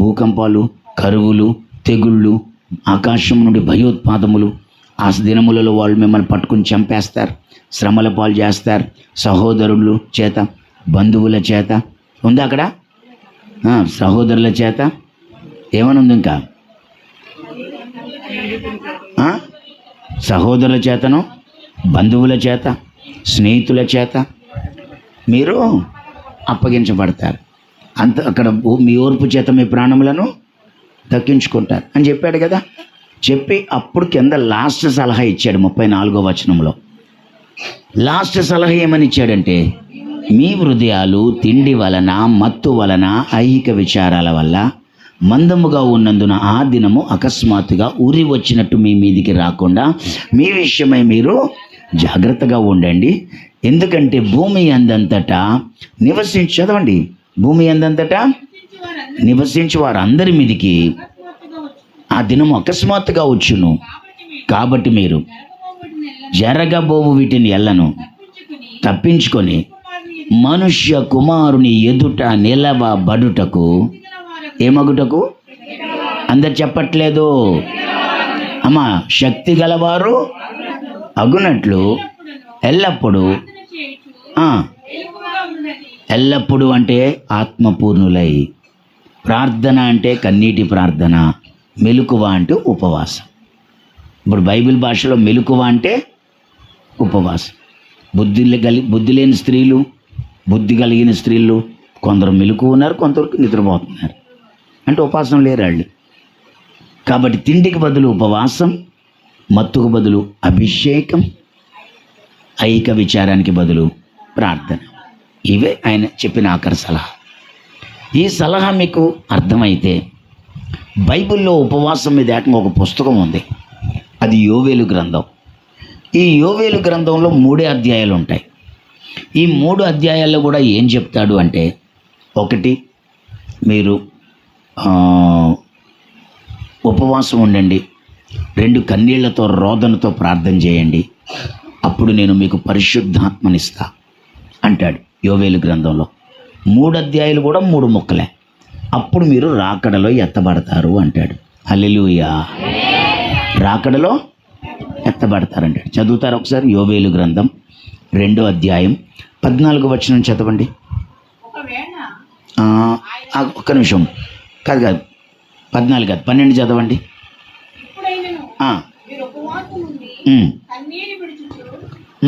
భూకంపాలు, కరువులు, తెగుళ్ళు, ఆకాశం నుండి భయోత్పాదములు. ఆ దినములలో వాళ్ళు మిమ్మల్ని పట్టుకుని చంపేస్తారు, శ్రమల పాలు చేస్తారు, సహోదరుల చేత, బంధువుల చేత. ఉందా అక్కడ? సహోదరుల చేత ఏమని ఉంది? ఇంకా సహోదరుల చేతను, బంధువుల చేత, స్నేహితుల చేత మీరు అప్పగించబడతారు. అక్కడ మీ ఓర్పు చేత మీ ప్రాణములను దక్కించుకుంటారు అని చెప్పాడు కదా. చెప్పి అప్పుడు కింద లాస్ట్ సలహా ఇచ్చాడు 34వ వచనంలో. లాస్ట్ సలహా ఏమని ఇచ్చాడంటే, మీ హృదయాలు తిండి వలన, మత్తు వలన, ఐహిక విచారాల వల్ల మందముగా ఉన్నందున ఆ దినము అకస్మాత్తుగా ఉరి వచ్చినట్టు మీ మీదికి రాకుండా మీ విషయమై మీరు జాగ్రత్తగా ఉండండి. ఎందుకంటే భూమి అందంతటా చదవండి, భూమి అందంతటా నివసించి వారందరి మీదికి ఆ దినము అకస్మాత్తుగా వచ్చును. కాబట్టి మీరు జరగబోవు వీటిని ఎల్లను తప్పించుకొని మనుష్య కుమారుని ఎదుట నిలవబడుటకు, ఏమగుటకు? అందరు చెప్పట్లేదు అమ్మా. శక్తి గలవారు అగునట్లు ఎల్లప్పుడూ ఎల్లప్పుడూ అంటే ఆత్మపూర్ణులై. ప్రార్థన అంటే కన్నీటి ప్రార్థన, మెలకువ అంటే ఉపవాసం. ఇప్పుడు బైబిల్ భాషలో మెలకువ అంటే ఉపవాసం. బుద్ధి లేని స్త్రీలు, బుద్ధి కలిగిన స్త్రీలు కొందరు మెలకువ ఉన్నారు, కొందరు నిద్రపోతున్నారు. అంటే ఉపవాసం లేరు వాళ్ళు. కాబట్టి తిండికి బదులు ఉపవాసం, మత్తుకు బదులు అభిషేకం, ఐహిక విచారానికి బదులు ప్రార్థన. ఇవే ఆయన చెప్పిన ఆఖరి సలహా. ఈ సలహా మీకు అర్థమైతే బైబిల్లో ఉపవాసం మీద ఏకంగా ఒక పుస్తకం ఉంది. అది యోవేలు గ్రంథం. ఈ యోవేలు గ్రంథంలో 3 అధ్యాయాలు ఉంటాయి. ఈ 3 అధ్యాయాల్లో కూడా ఏం చెప్తాడు అంటే, ఒకటి, మీరు ఉపవాసం ఉండండి. 2, కన్నీళ్లతో రోదనతో ప్రార్థన చేయండి, అప్పుడు నేను మీకు పరిశుద్ధాత్మనిస్తా అంటాడు యోవేలు గ్రంథంలో. 3 అధ్యాయాలు కూడా 3 ముక్కలే. అప్పుడు మీరు రాకడలో ఎత్తబడతారు అంటాడు. హల్లెలూయా. రాకడలో ఎత్తబడతారంటాడు. చదువుతారు ఒకసారి యోవేలు గ్రంథం 2వ అధ్యాయం 14వ వచనం చదవండి. ఒక్క నిమిషం. కాదు 14 కాదు 12 చదవండి. ఇప్పుడైనను ఆ, మీరు ఉపవాసం ఉండి ఉమ్, కన్నీరు విడుచుచు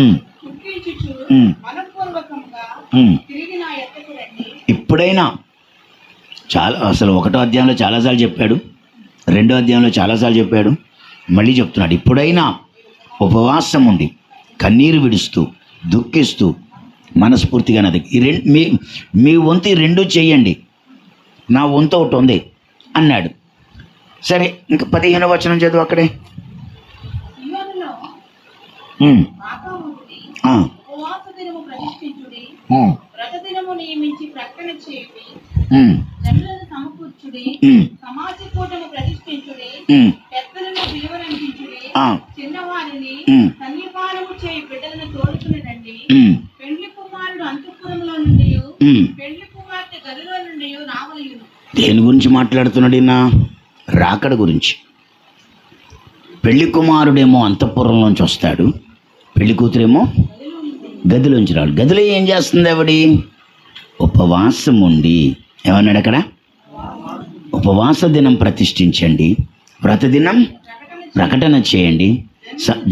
ఉమ్, దుఃఖించుచు ఉమ్, మనఃపూర్వకంగా ఉమ్. తిరిగి నా ఎద్దకు రండి. ఇప్పుడైనా చాలా అసలు 1వ అధ్యాయంలో చాలాసార్లు చెప్పాడు, 2వ అధ్యాయంలో చాలాసార్లు చెప్పాడు, మళ్ళీ చెప్తున్నాడు. ఇప్పుడైనా ఉపవాసం ఉండి కన్నీరు విడుస్తూ దుఃఖిస్తూ మనస్ఫూర్తిగా నది ఈ రెండు మీ వంతు ఈ రెండు చేయండి, నా వంతు ఒకటి ఉంది అన్నాడు. సరే, ఇంకా 15వ వచనం చదువు అక్కడే. సియోనులో ఉమ్, బాగా ఉండి ఆ, ఉపవాస దినము ప్రతిష్ఠించుడి, ఉమ్, వ్రత దినము నియమించి ప్రకటన చేయుడి, ఉమ్, జనులను సమకూర్చుడి, ఉమ్, సమాజ కూటము ప్రతిష్ఠించుడి, ఉమ్, పెద్దలను విలువలందించుడి, ఆ, చిన్నవారిని ఉమ్, కన్యపానము చేయి బిడ్డలను తోడుకుని రండి. ఉమ్, పెళ్లి కుమారుడు అంతఃపురంలో నుండి ఉమ్. పెళ్లి కుమార్తె గదిలో నుండి రావలయును. దేని గురించి మాట్లాడుతున్నాడు ఈయన? రాకడ గురించి. పెళ్లి కుమారుడేమో అంతఃపురంలోంచి వస్తాడు, పెళ్లి కూతురేమో గదిలోంచి రాడు. గదిలో ఏం చేస్తుంది ఆవిడ? ఉపవాసం ఉండి, ఏమన్నాడు అక్కడ? ఉపవాస దినం ప్రతిష్ఠించండి, వ్రత దినం ప్రకటన చేయండి,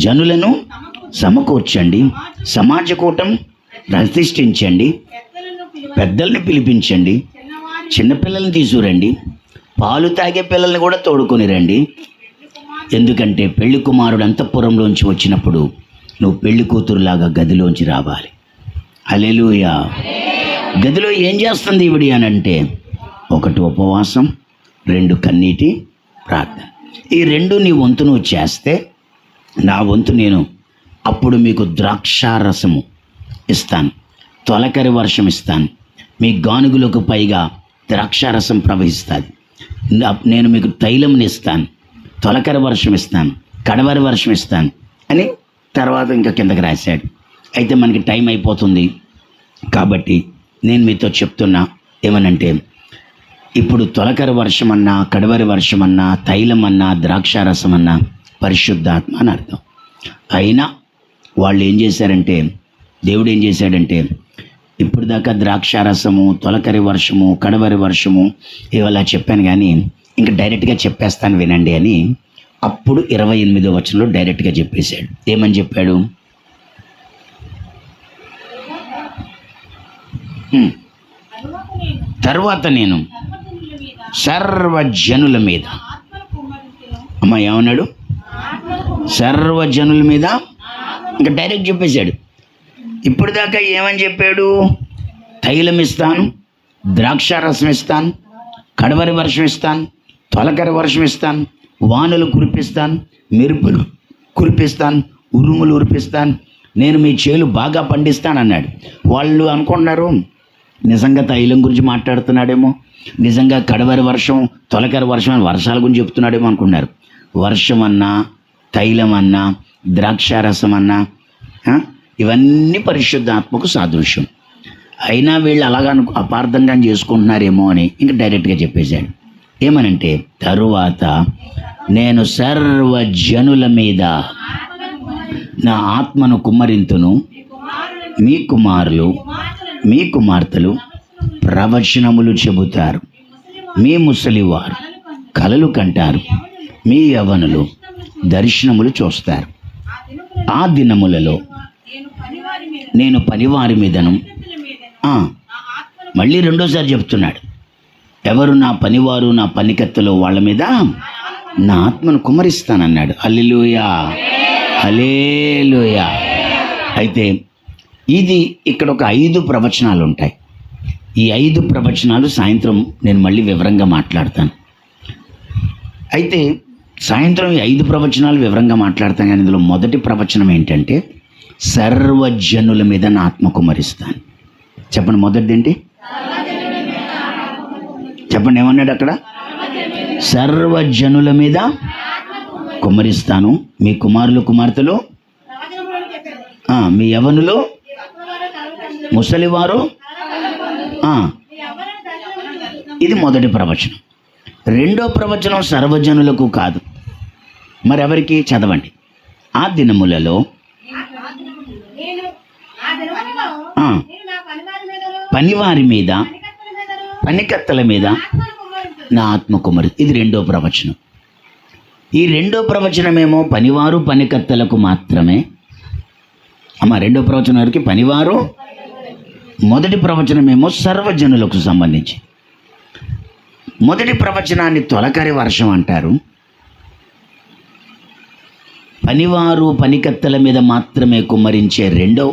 జనులను సమకూర్చండి, సమాజ కూటం ప్రతిష్ఠించండి, పెద్దలను పిలిపించండి, చిన్నపిల్లల్ని తీసుకురండి, పాలు తాగే పిల్లల్ని కూడా తోడుకొని రండి. ఎందుకంటే పెళ్లి కుమారుడు అంతఃపురంలోంచి వచ్చినప్పుడు నువ్వు పెళ్లి కూతురులాగా గదిలోంచి రావాలి. హల్లెలూయా. గదిలో ఏం చేస్తుంది ఈవిడి అని అంటే, 1 ఉపవాసం, 2 కన్నీటి ప్రార్థన. ఈ 2 నీ వంతు నువ్వు చేస్తే నా వంతు నేను అప్పుడు మీకు ద్రాక్షారసము ఇస్తాను, తొలకరి వర్షం ఇస్తాను, మీ గానుగులకు పైగా ద్రాక్షారసం ప్రవహిస్తుంది. నేను మీకు తైలంని ఇస్తాను, తొలకరి వర్షం ఇస్తాను, కడవరి వర్షం ఇస్తాను అని తర్వాత ఇంకా కిందకి రాశాడు. అయితే మనకి టైం అయిపోతుంది కాబట్టి నేను మీతో చెప్తున్నా ఏమనంటే, ఇప్పుడు తొలకరి వర్షం అన్నా, కడవరి వర్షం అన్నా, తైలం అన్నా, ద్రాక్షారసం అన్నా పరిశుద్ధాత్మ అని అర్థం. అయినా వాళ్ళు ఏం చేశారంటే, దేవుడు ఏం చేశాడంటే, ఇప్పుడు దాకా ద్రాక్షారసము, తొలకరి వర్షము, కడవరి వర్షము ఇవలా చెప్పాను, కానీ ఇంకా డైరెక్ట్గా చెప్పేస్తాను వినండి అని అప్పుడు 28వ వచనంలో డైరెక్ట్గా చెప్పేశాడు. ఏమని చెప్పాడు? తర్వాత నేను సర్వజనుల మీద, అమ్మ ఏమన్నాడు? సర్వజనుల మీద, ఇంకా డైరెక్ట్ చెప్పేశాడు. ఇప్పుడు దాకా ఏమని చెప్పాడు? తైలం ఇస్తాను, ద్రాక్షారసం ఇస్తాను, కడవరి వర్షం ఇస్తాను, తొలకరి వర్షం ఇస్తాను, వానలు కురిపిస్తాను, మెరుపులు కురిపిస్తాను, ఉరుములు ఉరిపిస్తాను, నేను మీ చేలు బాగా పండిస్తాను అన్నాడు. వాళ్ళు అనుకుంటున్నారు నిజంగా తైలం గురించి మాట్లాడుతున్నాడేమో, నిజంగా కడవరి వర్షం, తొలకరి వర్షం అని వర్షాల గురించి చెప్తున్నాడేమో అనుకున్నారు. వర్షం అన్నా, తైలం అన్నా, ద్రాక్షారసం అన్నా ఇవన్నీ పరిశుద్ధాత్మకు సాదృశ్యం. అయినా వీళ్ళు అలాగా అపార్థంగా చేసుకుంటున్నారేమో అని ఇంకా డైరెక్ట్గా చెప్పేశాడు. ఏమనంటే, తరువాత నేను సర్వజనుల మీద నా ఆత్మను కుమ్మరింతును, మీ కుమారులు మీ కుమార్తెలు ప్రవచనములు చెబుతారు, మీ ముసలివారు కలలు కంటారు, మీ యవ్వనులు దర్శనములు చూస్తారు. ఆ దినములలో నేను పనివారి మీదను, మళ్ళీ రెండోసారి చెప్తున్నాడు, ఎవరు నా పనివారు, నా పనికత్తెలు వాళ్ళ మీద నా ఆత్మను కుమ్మరిస్తానన్నాడు. హల్లెలూయా, హల్లెలూయా. అయితే ఇది ఇక్కడ ఒక 5 ప్రవచనాలు ఉంటాయి. ఈ 5 ప్రవచనాలు సాయంత్రం నేను మళ్ళీ వివరంగా మాట్లాడతాను. అయితే సాయంత్రం ఈ 5 ప్రవచనాలు వివరంగా మాట్లాడతాను, కానీ ఇందులో మొదటి ప్రవచనం ఏంటంటే, సర్వజనుల మీద నా ఆత్మ కుమ్మరిస్తాను. చెప్పండి, మొదటిది ఏంటి? చెప్పండి, ఏమన్నాడు అక్కడ? సర్వజనుల మీద కుమ్మరిస్తాను, మీ కుమారులు కుమార్తెలు, మీ యవ్వనులు ముసలివారు. ఇది మొదటి ప్రవచనం. రెండో ప్రవచనం సర్వజనులకు కాదు, మరెవరికి? చదవండి. ఆ దినములలో పనివారి మీద పనికత్తెల మీద ఆత్మను కుమ్మరించును. నా ఆత్మ కుమరి. ఇది రెండో ప్రవచనం. ఈ రెండో ప్రవచనమేమో పనివారు పనికత్తెలకు మాత్రమే. రెండో ప్రవచనం వరకు పనివారు. మొదటి ప్రవచనమేమో సర్వజనులకు సంబంధించి. మొదటి ప్రవచనాన్ని తొలకరి వర్షం అంటారు. పనివారు పనికత్తెల మీద మాత్రమే కుమ్మరించే రెండో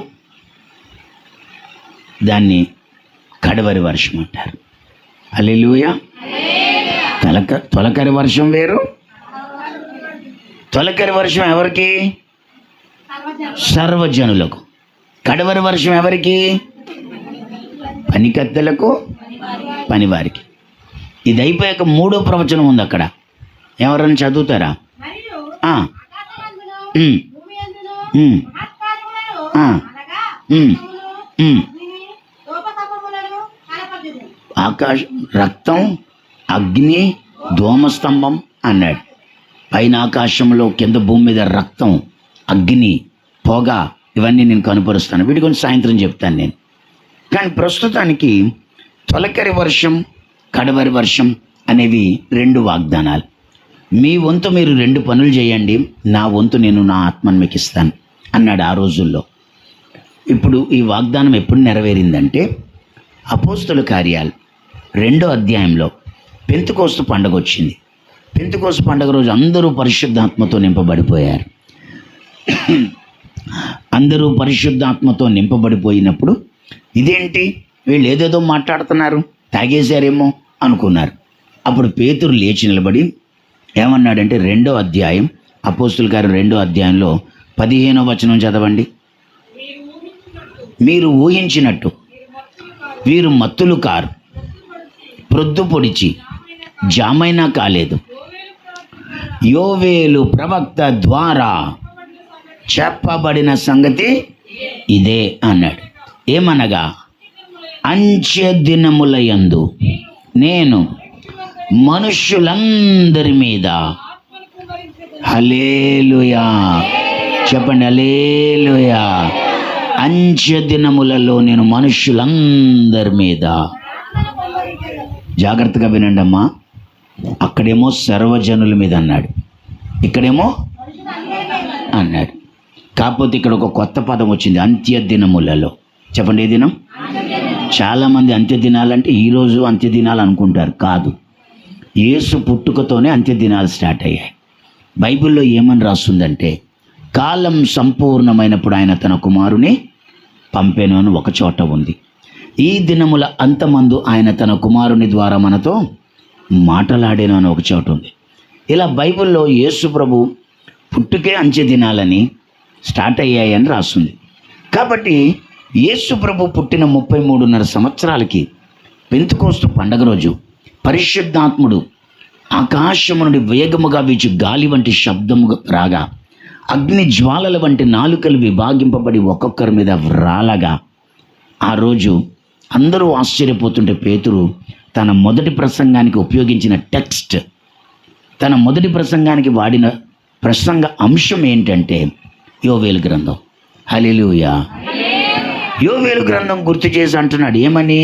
దాన్ని కడవరి వర్షం అంటారు. హల్లెలూయా. తొలకరి వర్షం వేరు. తొలకరి వర్షం ఎవరికి? సర్వజనులకు. కడవరి వర్షం ఎవరికి? పనికత్తెలకు, పనివారికి. ఇది అయిపోయాక మూడో ప్రవచనం ఉంది అక్కడ. ఎవరైనా చదువుతారా? మరియు ఆ, ఆకాశమందును, ఉమ్, భూమి యందును ఉమ్, మహత్కార్యములను ఆ, అనగా ఉమ్, రక్తమును, ఉమ్. అగ్నిని, ధూపకర్పములను కనపరచును. రక్తం, అగ్ని, ధూమస్తంభం అన్నాడు. పైన ఆకాశంలో, కింద భూమి మీద రక్తం, అగ్ని, పొగ, ఇవన్నీ నేను కనుపరుస్తాను. వీటి గురించి సాయంత్రం చెప్తాను నేను. కానీ ప్రస్తుతానికి తొలకరి వర్షం, కడవరి వర్షం అనేవి రెండు వాగ్దానాలు. మీ వంతు మీరు రెండు పనులు చేయండి, నా వంతు నేను నా ఆత్మను మీకు ఇస్తాను అన్నాడు ఆ రోజుల్లో. ఇప్పుడు ఈ వాగ్దానం ఎప్పుడు నెరవేరిందంటే అపోస్తుల కార్యాలు 2వ అధ్యాయంలో పెంతెకోస్తు పండగ వచ్చింది. పెంతెకోస్తు పండగ రోజు అందరూ పరిశుద్ధాత్మతో నింపబడిపోయారు. అందరూ పరిశుద్ధాత్మతో నింపబడిపోయినప్పుడు ఇదేంటి వీళ్ళు ఏదేదో మాట్లాడుతున్నారు, తాగేశారేమో అనుకున్నారు. అప్పుడు పేతురు లేచి నిలబడి ఏమన్నాడంటే 2వ అధ్యాయం, అపోస్తుల కార్యం 2వ అధ్యాయంలో 15వ వచనం చదవండి. మీరు ఊహించినట్టు వీరు మత్తులు కారు, ప్రొద్దు పొడిచి జామైనా కాలేదు. యోవేలు ప్రవక్త ద్వారా చెప్పబడిన సంగతి ఇదే అన్నాడు. ఏమనగా అంచె దినముల యందు నేను మనుష్యులందరి మీద, హల్లెలూయా చెప్పండి, హల్లెలూయా, అంచె దినములలో నేను మనుష్యులందరి మీద. జాగ్రత్తగా వినండి అమ్మా. అక్కడేమో సర్వజనుల మీద అన్నాడు, ఇక్కడేమో అన్నాడు. కాకపోతే ఇక్కడ ఒక కొత్త పదం వచ్చింది, అంత్య దినములలో. చెప్పండి, ఏ దినం? చాలామంది అంత్య దినాలంటే ఈరోజు అంత్య దినాలు అనుకుంటారు. కాదు, యేసు పుట్టుకతోనే అంత్య దినాలు స్టార్ట్ అయ్యాయి. బైబిల్లో ఏమని రాస్తుందంటే కాలం సంపూర్ణమైనప్పుడు ఆయన తన కుమారుని పంపెను అని ఒక చోట ఉంది. ఈ దినముల అంతమందు ఆయన తన కుమారుని ద్వారా మనతో మాటలాడేను అని ఒక చోట ఉంది. ఇలా బైబిల్లో యేసు ప్రభు పుట్టుకే అంత్య దినాలని స్టార్ట్ అయ్యాయని రాస్తుంది. కాబట్టి యేసు ప్రభు పుట్టిన 33.5 సంవత్సరాలకి పెంతెకోస్తు పండగ రోజు పరిశుద్ధాత్ముడు ఆకాశము నుండి వేగముగా వీచు గాలి వంటి శబ్దము రాగా, అగ్ని జ్వాలల వంటి నాలుకలు విభాగింపబడి ఒక్కొక్కరి మీద రాలగా, ఆ రోజు అందరూ ఆశ్చర్యపోతుంటే పేతురు తన మొదటి ప్రసంగానికి ఉపయోగించిన టెక్స్ట్, తన మొదటి ప్రసంగానికి వాడిన ప్రసంగ అంశం ఏంటంటే యోవేలు గ్రంథం. హల్లెలూయా. యోవేలు గ్రంథం గుర్తు చేసి అంటున్నాడు. ఏమని?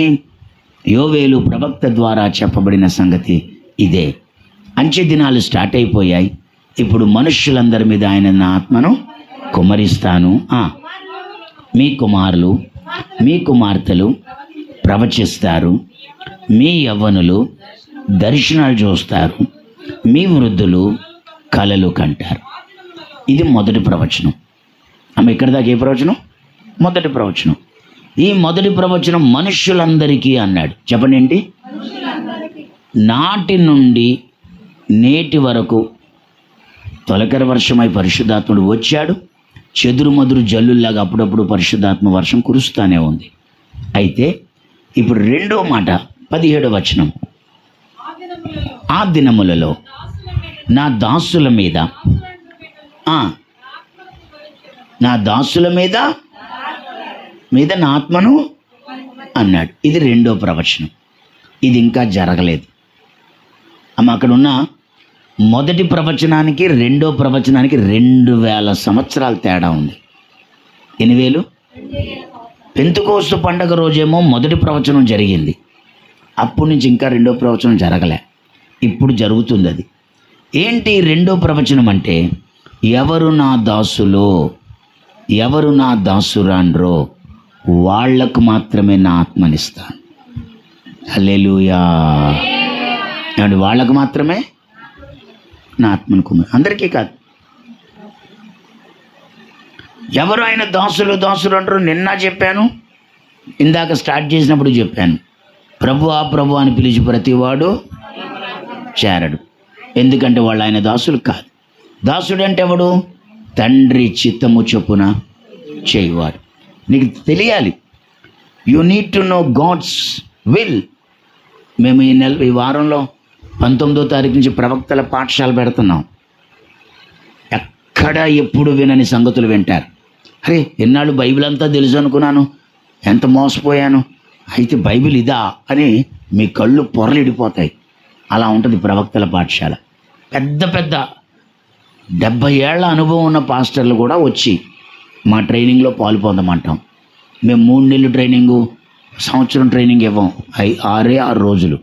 యోవేలు ప్రవక్త ద్వారా చెప్పబడిన సంగతి ఇదే. అంచె దినాలు స్టార్ట్ అయిపోయాయి. ఇప్పుడు మనుష్యులందరి మీద ఆయన నా ఆత్మను కుమ్మరిస్తాను. మీ కుమారులు, మీ కుమార్తెలు ప్రవచిస్తారు, మీ యవ్వనులు దర్శనాలు చూస్తారు, మీ వృద్ధులు కలలు కంటారు. ఇది మొదటి ప్రవచనం. ఇక్కడ దాకా ఏ ప్రవచనం? మొదటి ప్రవచనం. ఈ మొదటి ప్రవచనం మనుష్యులందరికీ అన్నాడు. చెప్పండి ఏంటి? నాటి నుండి నేటి వరకు తొలకరి వర్షమై పరిశుద్ధాత్ముడు వచ్చాడు. చెదురుమదురు జల్లుల్లాగా అప్పుడప్పుడు పరిశుద్ధాత్మ వర్షం కురుస్తూనే ఉంది. అయితే ఇప్పుడు రెండో మాట 17వ వచనం. ఆ దినములలో నా దాసుల మీద, నా దాసుల మీద నా ఆత్మను అన్నాడు. ఇది రెండో ప్రవచనం. ఇది ఇంకా జరగలేదు అక్కడ ఉన్న మొదటి ప్రవచనానికి రెండో ప్రవచనానికి 2000 సంవత్సరాల తేడా ఉంది. 8000. పెంతెకోస్తు పండగ రోజేమో మొదటి ప్రవచనం జరిగింది. అప్పటి నుంచి ఇంకా రెండో ప్రవచనం జరగలే. ఇప్పుడు జరుగుతుంది అది. ఏంటి రెండో ప్రవచనం అంటే, ఎవరు నా దాసులో, ఎవరు నా దాసురాండ్రో వాళ్లకు మాత్రమే నా ఆత్మనిస్తాను. హల్లెలూయా. ఏమండి, వాళ్ళకు మాత్రమే నా ఆత్మను కుమ్మ, అందరికీ కాదు. ఎవరు ఆయన దాసులు దాసులు అంటారు? నిన్న చెప్పాను, ఇందాక స్టార్ట్ చేసినప్పుడు చెప్పాను. ప్రభువా ప్రభు అని పిలిచి ప్రతివాడు చేరడు. ఎందుకంటే వాళ్ళు ఆయన దాసులు కాదు. దాసుడు అంటే ఎవడు? తండ్రి చిత్తము చొప్పున చేయవాడు. నీకు తెలియాలి. You need to know God's will. మేము ఈ వారంలో 19వ తారీఖు నుంచి ప్రవక్తల పాఠశాల పెడుతున్నాం. ఎక్కడ ఎప్పుడు వినని సంగతులు వింటారు. అరే, ఎన్నాళ్ళు బైబిల్ అంతా తెలుసు అనుకున్నాను, ఎంత మోసపోయాను. అయితే బైబిల్ ఇదా అని మీ కళ్ళు పొరలిడిపోతాయి. అలా ఉంటుంది ప్రవక్తల పాఠశాల. పెద్ద పెద్ద 70 ఏళ్ల అనుభవం ఉన్న పాస్టర్లు కూడా వచ్చి మా ట్రైనింగ్లో పాలు పొందమంటాం. మేము 3 నెలలు ట్రైనింగు, సంవత్సరం ట్రైనింగ్ ఇవ్వం. 6 రోజులు.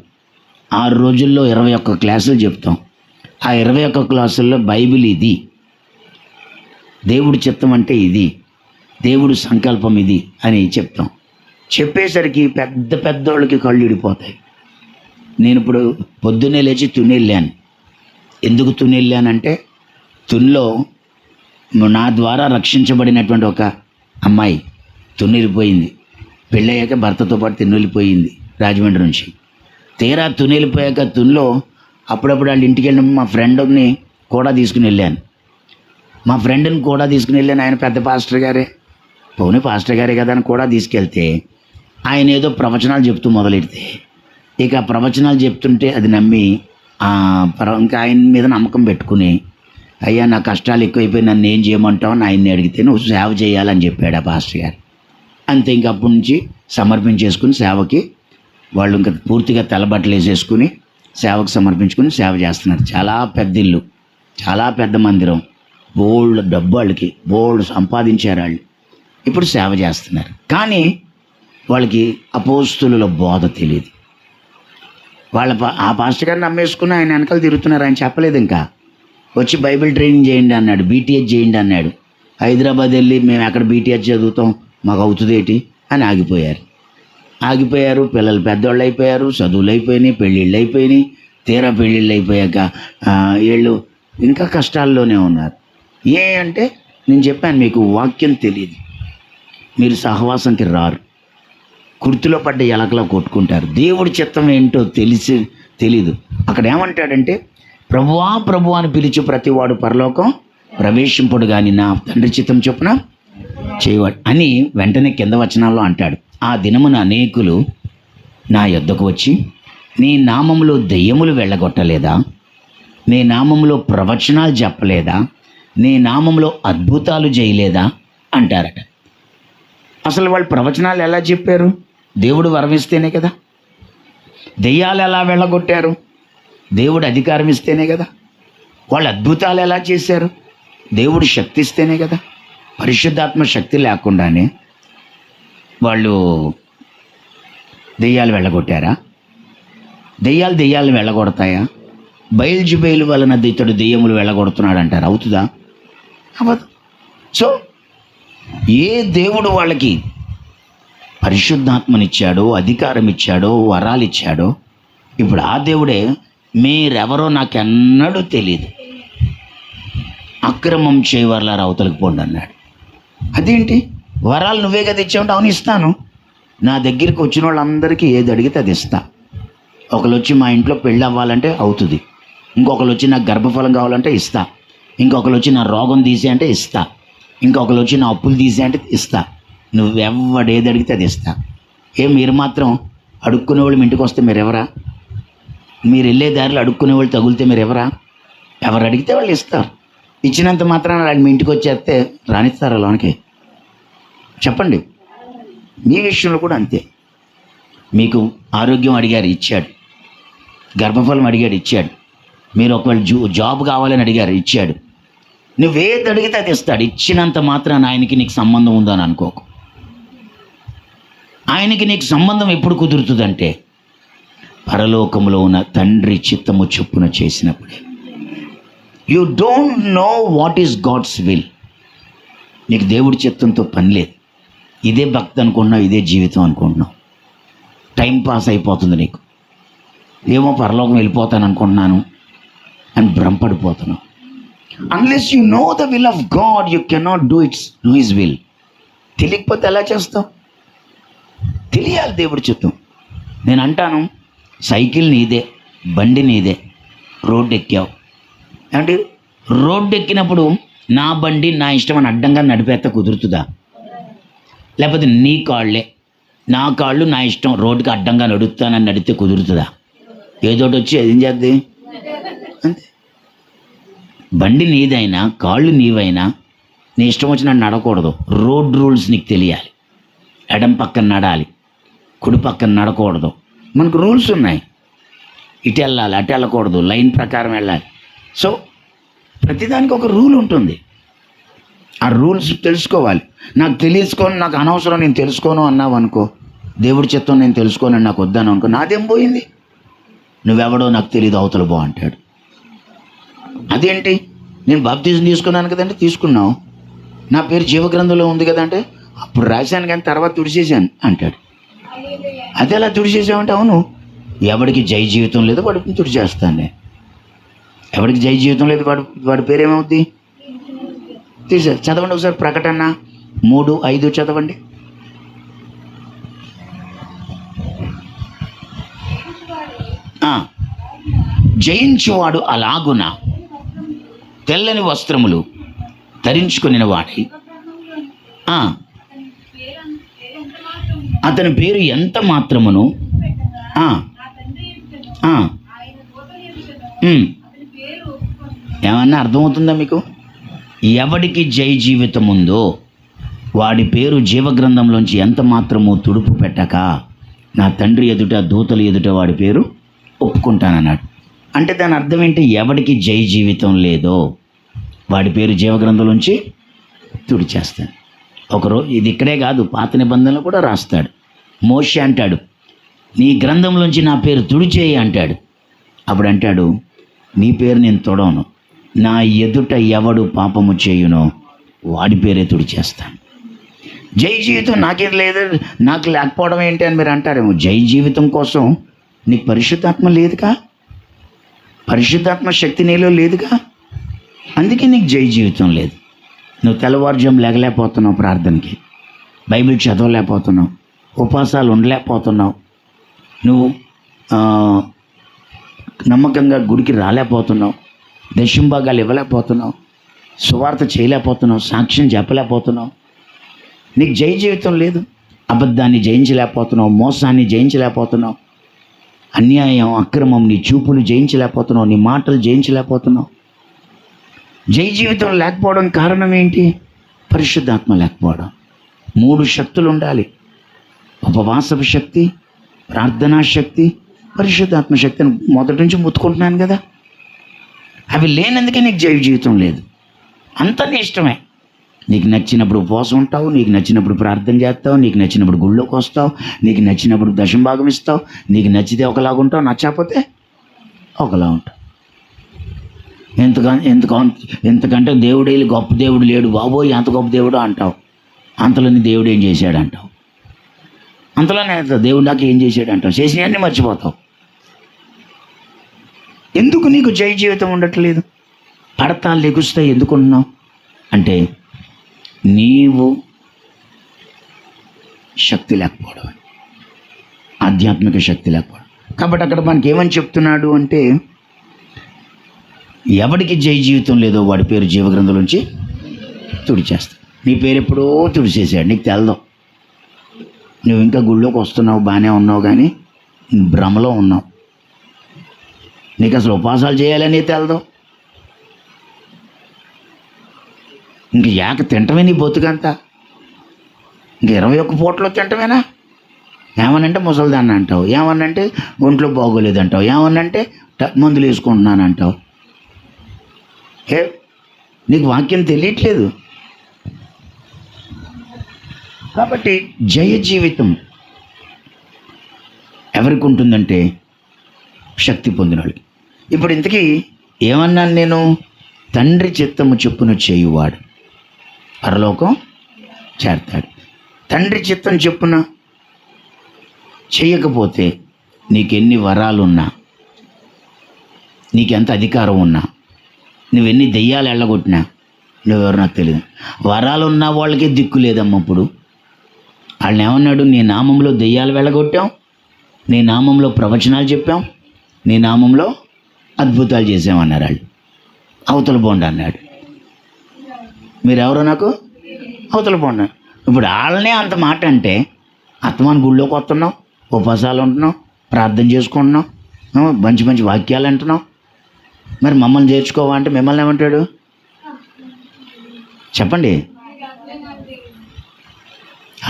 6 రోజుల్లో 21 క్లాసులు చెప్తాం. ఆ 21 క్లాసుల్లో బైబిల్ ఇది, దేవుడి చిత్తం అంటే ఇది, దేవుడి సంకల్పం ఇది అని చెప్తాం. చెప్పేసరికి పెద్ద పెద్దోళ్ళకి కళ్ళు ఇడిపోతాయి. నేను ఇప్పుడు పొద్దున్నే లేచి తుని వెళ్ళాను. ఎందుకు తుని వెళ్ళానంటే, తునిలో నా ద్వారా రక్షించబడినటువంటి ఒక అమ్మాయి తున్నెళ్ళిపోయింది. పెళ్ళయ్యాక భర్తతో పాటు తున్నెళ్ళిపోయింది రాజమండ్రి నుంచి. తీరా తున్నెళ్ళిపోయాక తునిలో అప్పుడప్పుడు వాళ్ళ ఇంటికి వెళ్ళిన మా ఫ్రెండ్ని కూడా తీసుకుని వెళ్ళాను. ఆయన పెద్ద పాస్టర్ గారే, పోనీ పాస్టర్ గారే కదా అని కూడా తీసుకెళ్తే, ఆయన ఏదో ప్రవచనాలు చెప్తూ మొదలెడితే, ఇక ప్రవచనాలు చెప్తుంటే అది నమ్మి ఇంకా ఆయన మీద నమ్మకం పెట్టుకుని, అయ్యా నా కష్టాలు ఎక్కువైపోయి నన్ను ఏం చేయమంటావు అని ఆయన్ని అడిగితే, నువ్వు సేవ చేయాలని చెప్పాడు ఆ పాస్టర్ గారు. అంతే. ఇంక అప్పటి నుంచి సమర్పించేసుకుని సేవకి వాళ్ళు ఇంకా పూర్తిగా తెల్లబట్టలు వేసేసుకుని సేవకు సమర్పించుకుని సేవ చేస్తున్నారు. చాలా పెద్ద ఇల్లు, చాలా పెద్ద మందిరం, బోల్డ్ డబ్బు, వాళ్ళకి బోల్డ్ సంపాదించారు వాళ్ళు. ఇప్పుడు సేవ చేస్తున్నారు. కానీ వాళ్ళకి అపోస్తుల బోధ తెలియదు. ఆ పాస్టర్ గారిని నమ్మేసుకుని ఆయన వెనకాల తిరుగుతున్నారు. ఆయన చెప్పలేదు, ఇంకా వచ్చి బైబిల్ ట్రైనింగ్ చేయండి అన్నాడు, బీటీహెచ్ చేయండి అన్నాడు. హైదరాబాద్ వెళ్ళి మేము ఎక్కడ బీటీహెచ్ చదువుతాం, మాకు అవుతుంది ఏంటి అని ఆగిపోయారు. పిల్లలు పెద్దవాళ్ళు అయిపోయారు, చదువులు అయిపోయినాయి, పెళ్ళిళ్ళు అయిపోయినాయి. తీరా పెళ్ళిళ్ళు అయిపోయాక వీళ్ళు ఇంకా కష్టాల్లోనే ఉన్నారు. అంటే నేను చెప్పాను మీకు, వాక్యం తెలియదు, మీరు సహవాసంకి రారు, కుర్తిలో పడ్డ ఎలకలా కొట్టుకుంటారు. దేవుడి చిత్తం ఏంటో తెలీదు. అక్కడ ఏమంటాడంటే, ప్రభువా ప్రభు అని పిలిచి ప్రతివాడు పరలోకం ప్రవేశింపుడు కానీ నా తండ్రి చిత్తం చొప్పున చేయవాడు అని వెంటనే కింద వచనాల్లో అంటాడు. ఆ దినమున అనేకులు నా యొద్దకు వచ్చి, నీ నామములో దెయ్యములు వెళ్ళగొట్టలేదా, నీ నామములో ప్రవచనాలు చెప్పలేదా, నీ నామంలో అద్భుతాలు చేయలేదా అంటారట. అసలు వాళ్ళు ప్రవచనాలు ఎలా చెప్పారు? దేవుడు వరమిస్తేనే కదా. దెయ్యాలు ఎలా వెళ్ళగొట్టారు? దేవుడు అధికారం ఇస్తేనే కదా. వాళ్ళు అద్భుతాలు ఎలా చేశారు? దేవుడు శక్తి ఇస్తేనే కదా. పరిశుద్ధాత్మ శక్తి లేకుండానే వాళ్ళు దెయ్యాలు వెళ్ళగొట్టారా? దెయ్యాలను వెళ్ళగొడతాయా? బయల్జెబూలు వలన ఇతడు దెయ్యములు వెళ్ళగొడుతున్నాడు అంటారు. అవుతుందా? అవ్వదు. సో ఏ దేవుడు వాళ్ళకి పరిశుద్ధాత్మనిచ్చాడో, అధికారం ఇచ్చాడో, వరాలు ఇచ్చాడో, ఇప్పుడు ఆ దేవుడే మీరెవరో నాకెన్నడూ తెలియదు, అక్రమం చేయవర్లారా అవతలకు పోండి అన్నాడు. అదేంటి? వరాలు నువ్వే కదా ఇచ్చావుంటే, అవును ఇస్తాను. నా దగ్గరికి వచ్చిన వాళ్ళందరికీ ఏది అడిగితే అది ఇస్తా. ఒకరు వచ్చి మా ఇంట్లో పెళ్ళి అవ్వాలంటే అవుతుంది, ఇంకొకరు వచ్చి నాకు గర్భఫలం కావాలంటే ఇస్తా, ఇంకొకరు వచ్చి నా రోగం తీసే అంటే ఇస్తా, ఇంకొకరు వచ్చి నా అప్పులు తీసే అంటే ఇస్తా. నువ్వెవ్వడు ఏది అడిగితే అది ఇస్తా. మీరు మాత్రం అడుక్కునే వాళ్ళు ఇంటికి వస్తే మీరెవరా? మీరు వెళ్ళే దారిలో అడుక్కునే వాళ్ళు తగిలితే మీరెవరా? ఎవరు అడిగితే వాళ్ళు ఇస్తారు. ఇచ్చినంత మాత్రాన వాళ్ళు మీ ఇంటికి వచ్చేస్తే రానిస్తారా లోనికి? చెప్పండి. మీ విషయంలో కూడా అంతే. మీకు ఆరోగ్యం అడిగారు, ఇచ్చాడు. గర్భఫలం అడిగాడు, ఇచ్చాడు. మీరు ఒకవేళ జాబ్ కావాలని అడిగారు, ఇచ్చాడు. నువ్వేది అడిగితే అది ఇస్తాడు. ఇచ్చినంత మాత్రాన ఆయనకి నీకు సంబంధం ఉందని అనుకోకు. ఆయనకి నీకు సంబంధం ఎప్పుడు కుదురుతుందంటే, పరలోకములో ఉన్న తండ్రి చిత్తము చొప్పున చేసినప్పుడే. You don't know what is God's will. నీకు దేవుడి చిత్తంతో పని లేదు. ఇదే భక్తి అనుకుంటున్నావు, ఇదే జీవితం అనుకుంటున్నావు. టైం పాస్ అయిపోతుంది నీకు. ఏమో పరలోకం వెళ్ళిపోతాను అనుకుంటున్నాను అని భ్రమపడిపోతున్నావు. Unless you know the will of God you cannot do his will. తెలియకపోతే ఎలా చేస్తావు? తెలియాలి దేవుడి చిత్తం. నేను అంటాను, సైకిల్ నీదే, బండి నీదే, రోడ్డు ఎక్కావు. అంటే రోడ్డు ఎక్కినప్పుడు నా బండి నా ఇష్టం అని అడ్డంగా నడిపేస్తే కుదురుతుందా? లేకపోతే నీ కాళ్ళే, నా కాళ్ళు నా ఇష్టం రోడ్డుకి అడ్డంగా నడుస్తానని నడితే కుదురుతుందా? ఏదోటి వచ్చి ఏం చేద్ది అంతే. బండి నీదైనా కాళ్ళు నీవైనా నీ ఇష్టం వచ్చినట్టు నడకూడదు. రోడ్ రూల్స్ నీకు తెలియాలి. ఎడం పక్కన నడాలి, కుడి పక్కన నడకూడదు. మనకు రూల్స్ ఉన్నాయి. ఇటు వెళ్ళాలి, అటు వెళ్ళకూడదు, లైన్ ప్రకారం వెళ్ళాలి. సో ప్రతిదానికి ఒక రూల్ ఉంటుంది. ఆ రూల్స్ తెలుసుకోవాలి. నాకు తెలుసుకోను, నాకు అనవసరం, నేను తెలుసుకోను అన్నావు అనుకో, దేవుడి చిత్తం నేను తెలుసుకోనని నాకు వద్దాను అనుకో, నాదేం పోయింది? నువ్వెవడో నాకు తెలియదు, అవతల బో అంటాడు. అదేంటి, నేను బాప్తిజం తీసుకున్నాను కదంటే, తీసుకున్నావు. నా పేరు జీవగ్రంథంలో ఉంది కదంటే, అప్పుడు రాశాను కానీ తర్వాత తుడిచేశాను అంటాడు. అది ఎలా తుడిచేసావంటే, అవును, ఎవడికి జై జీవితం లేదు వాడికి తుడిచేస్తాను నేను. ఎవడికి జై జీవితం లేదు వాడి పేరేమవుద్ది? తీసారు. చదవండి ఒకసారి ప్రకటన 3:5 చదవండి. జయించువాడు అలాగున తెల్లని వస్త్రములు ధరించుకుని వాడి అతని పేరు ఎంత మాత్రమును ఏమన్నా అర్థమవుతుందా మీకు? ఎవడికి జై జీవితం ఉందో వాడి పేరు జీవగ్రంథంలోంచి ఎంత మాత్రము తుడుపు పెట్టక నా తండ్రి ఎదుట దూతలు ఎదుట వాడి పేరు ఒప్పుకుంటానన్నాడు. అంటే దాని అర్థం ఏంటి? ఎవడికి జై జీవితం లేదో వాడి పేరు జీవగ్రంథంలోంచి తుడిచేస్తాను. ఇది ఇక్కడే కాదు, పాత నిబంధనలు కూడా రాస్తాడు. మోషే అంటాడు, నీ గ్రంథంలోంచి నా పేరు తుడిచేయి అంటాడు. అప్పుడు అంటాడు, నీ పేరు నేను తొడవను, నా ఎదుట ఎవడు పాపము చేయునో వాడి పేరే తుడిచేస్తాను. జై జీవితం నాకేం లేదు, నాకు లేకపోవడం ఏంటి అని మీరు అంటారేమో. జై జీవితం కోసం నీకు పరిశుద్ధాత్మ లేదుగా, పరిశుద్ధాత్మ శక్తి నీలో లేదుగా, అందుకే నీకు జై జీవితం లేదు. నువ్వు తెల్లవారుజాము లేగలేకపోతున్నావు, ప్రార్థనకి బైబిల్ చదవలేకపోతున్నావు, ఉపవాసాలు ఉండలేకపోతున్నావు, నువ్వు నమ్మకంగా గుడికి రాలేకపోతున్నావు, దశంభాగాలు ఇవ్వలేకపోతున్నావు, సువార్త చేయలేకపోతున్నావు, సాక్ష్యం చెప్పలేకపోతున్నావు. నీకు జై జీవితం లేదు. అబద్ధాన్ని జయించలేకపోతున్నావు, మోసాన్ని జయించలేకపోతున్నావు, అన్యాయం అక్రమం నీ చూపులు జయించలేకపోతున్నావు, నీ మాటలు జయించలేకపోతున్నావు. జై జీవితం లేకపోవడం కారణం ఏంటి? పరిశుద్ధాత్మ లేకపోవడం. 3 శక్తులు ఉండాలి: ఉపవాసపు శక్తి, ప్రార్థనా శక్తి, పరిశుద్ధాత్మ శక్తి అని మొదటి నుంచి ముత్తుకుంటున్నాను కదా. అవి లేనందుకే నీకు జై జీవితం లేదు. అంతా నీ ఇష్టమే. నీకు నచ్చినప్పుడు ఉపవాసం ఉంటావు, నీకు నచ్చినప్పుడు ప్రార్థన చేస్తావు, నీకు నచ్చినప్పుడు గుళ్ళోకి వస్తావు, నీకు నచ్చినప్పుడు దశంభాగం ఇస్తావు, నీకు నచ్చితే ఒకలాగా ఉంటావు, నచ్చకపోతే ఒకలా ఉంటావు. ఎంతకంటే దేవుడు గొప్ప దేవుడు లేడు బాబోయ్, ఎంత గొప్ప దేవుడు అంటావు. అంతలోని దేవుడు ఏం చేశాడు అంటావు. అంతలోనే దేవుడు నాకు ఏం చేశాడు అంటావు. చేసినవన్నీ మర్చిపోతావు. ఎందుకు నీకు జై జీవితం ఉండట్లేదు? పడతాలు లెగుస్తాయి ఎందుకుంటున్నావు అంటే నీవు శక్తి లేకపోవడం, ఆధ్యాత్మిక శక్తి లేకపోవడం. కాబట్టి అక్కడ మనకి ఏమని చెప్తున్నాడు అంటే, ఎవడికి జై జీవితం లేదో వాడి పేరు జీవగ్రంథంలోంచి తుడిచేస్తాడు. నీ పేరు ఎప్పుడో తుడిచేసాడు, నీకు తెలదు. నువ్వు ఇంకా గుళ్ళోకి వస్తున్నావు, బాగానే ఉన్నావు, కానీ భ్రమలో ఉన్నావు. నీకు అసలు ఉపవాసాలు చేయాలని తెలదు. ఇంక యాక తింటమే నీ బతుకంతా. ఇంక 21 పూటలో తింటమేనా? ఏమనంటే ముసలిదాన్ని అంటావు, ఏమనంటే ఒంట్లో బాగోలేదు అంటావు, ఏమనంటే మందులు వేసుకుంటున్నాను అంటావు. నీకు వాక్యం తెలియట్లేదు. కాబట్టి జయ జీవితం ఎవరికి ఉంటుందంటే శక్తి పొందిన వాళ్ళకి. ఇప్పుడు ఇంతకీ ఏమన్నాను నేను? తండ్రి చిత్తము చొప్పున చేయువాడు పరలోకం చేరతాడు. తండ్రి చిత్తం చొప్పున చేయకపోతే నీకెన్ని వరాలున్నా, నీకెంత అధికారం ఉన్నా, నువ్వెన్ని దెయ్యాలు వెళ్ళగొట్టినా, నువ్వెవరు నాకు తెలియదు. వరాలు ఉన్న వాళ్ళకే దిక్కు లేదమ్మా. ఇప్పుడు వాళ్ళని ఏమన్నాడు? నీ నామంలో దెయ్యాలు వెళ్ళగొట్టాం, నీ నామంలో ప్రవచనాలు చెప్పాం, నీ నామంలో అద్భుతాలు చేసామన్నారు. వాళ్ళు అవతల పోండి అన్నాడు. మీరెవరో నాకు అవతల పోండి. ఇప్పుడు వాళ్ళనే అంత మాట అంటే అత్తమాన గుళ్ళోకి వస్తున్నాం, ఉపవాసాలు ఉంటున్నాం, ప్రార్థన చేసుకుంటున్నాం, మంచి మంచి వాక్యాలు అంటున్నాం. మరి మమ్మల్ని చేర్చుకోవా అంటే మిమ్మల్ని ఏమంటాడు చెప్పండి?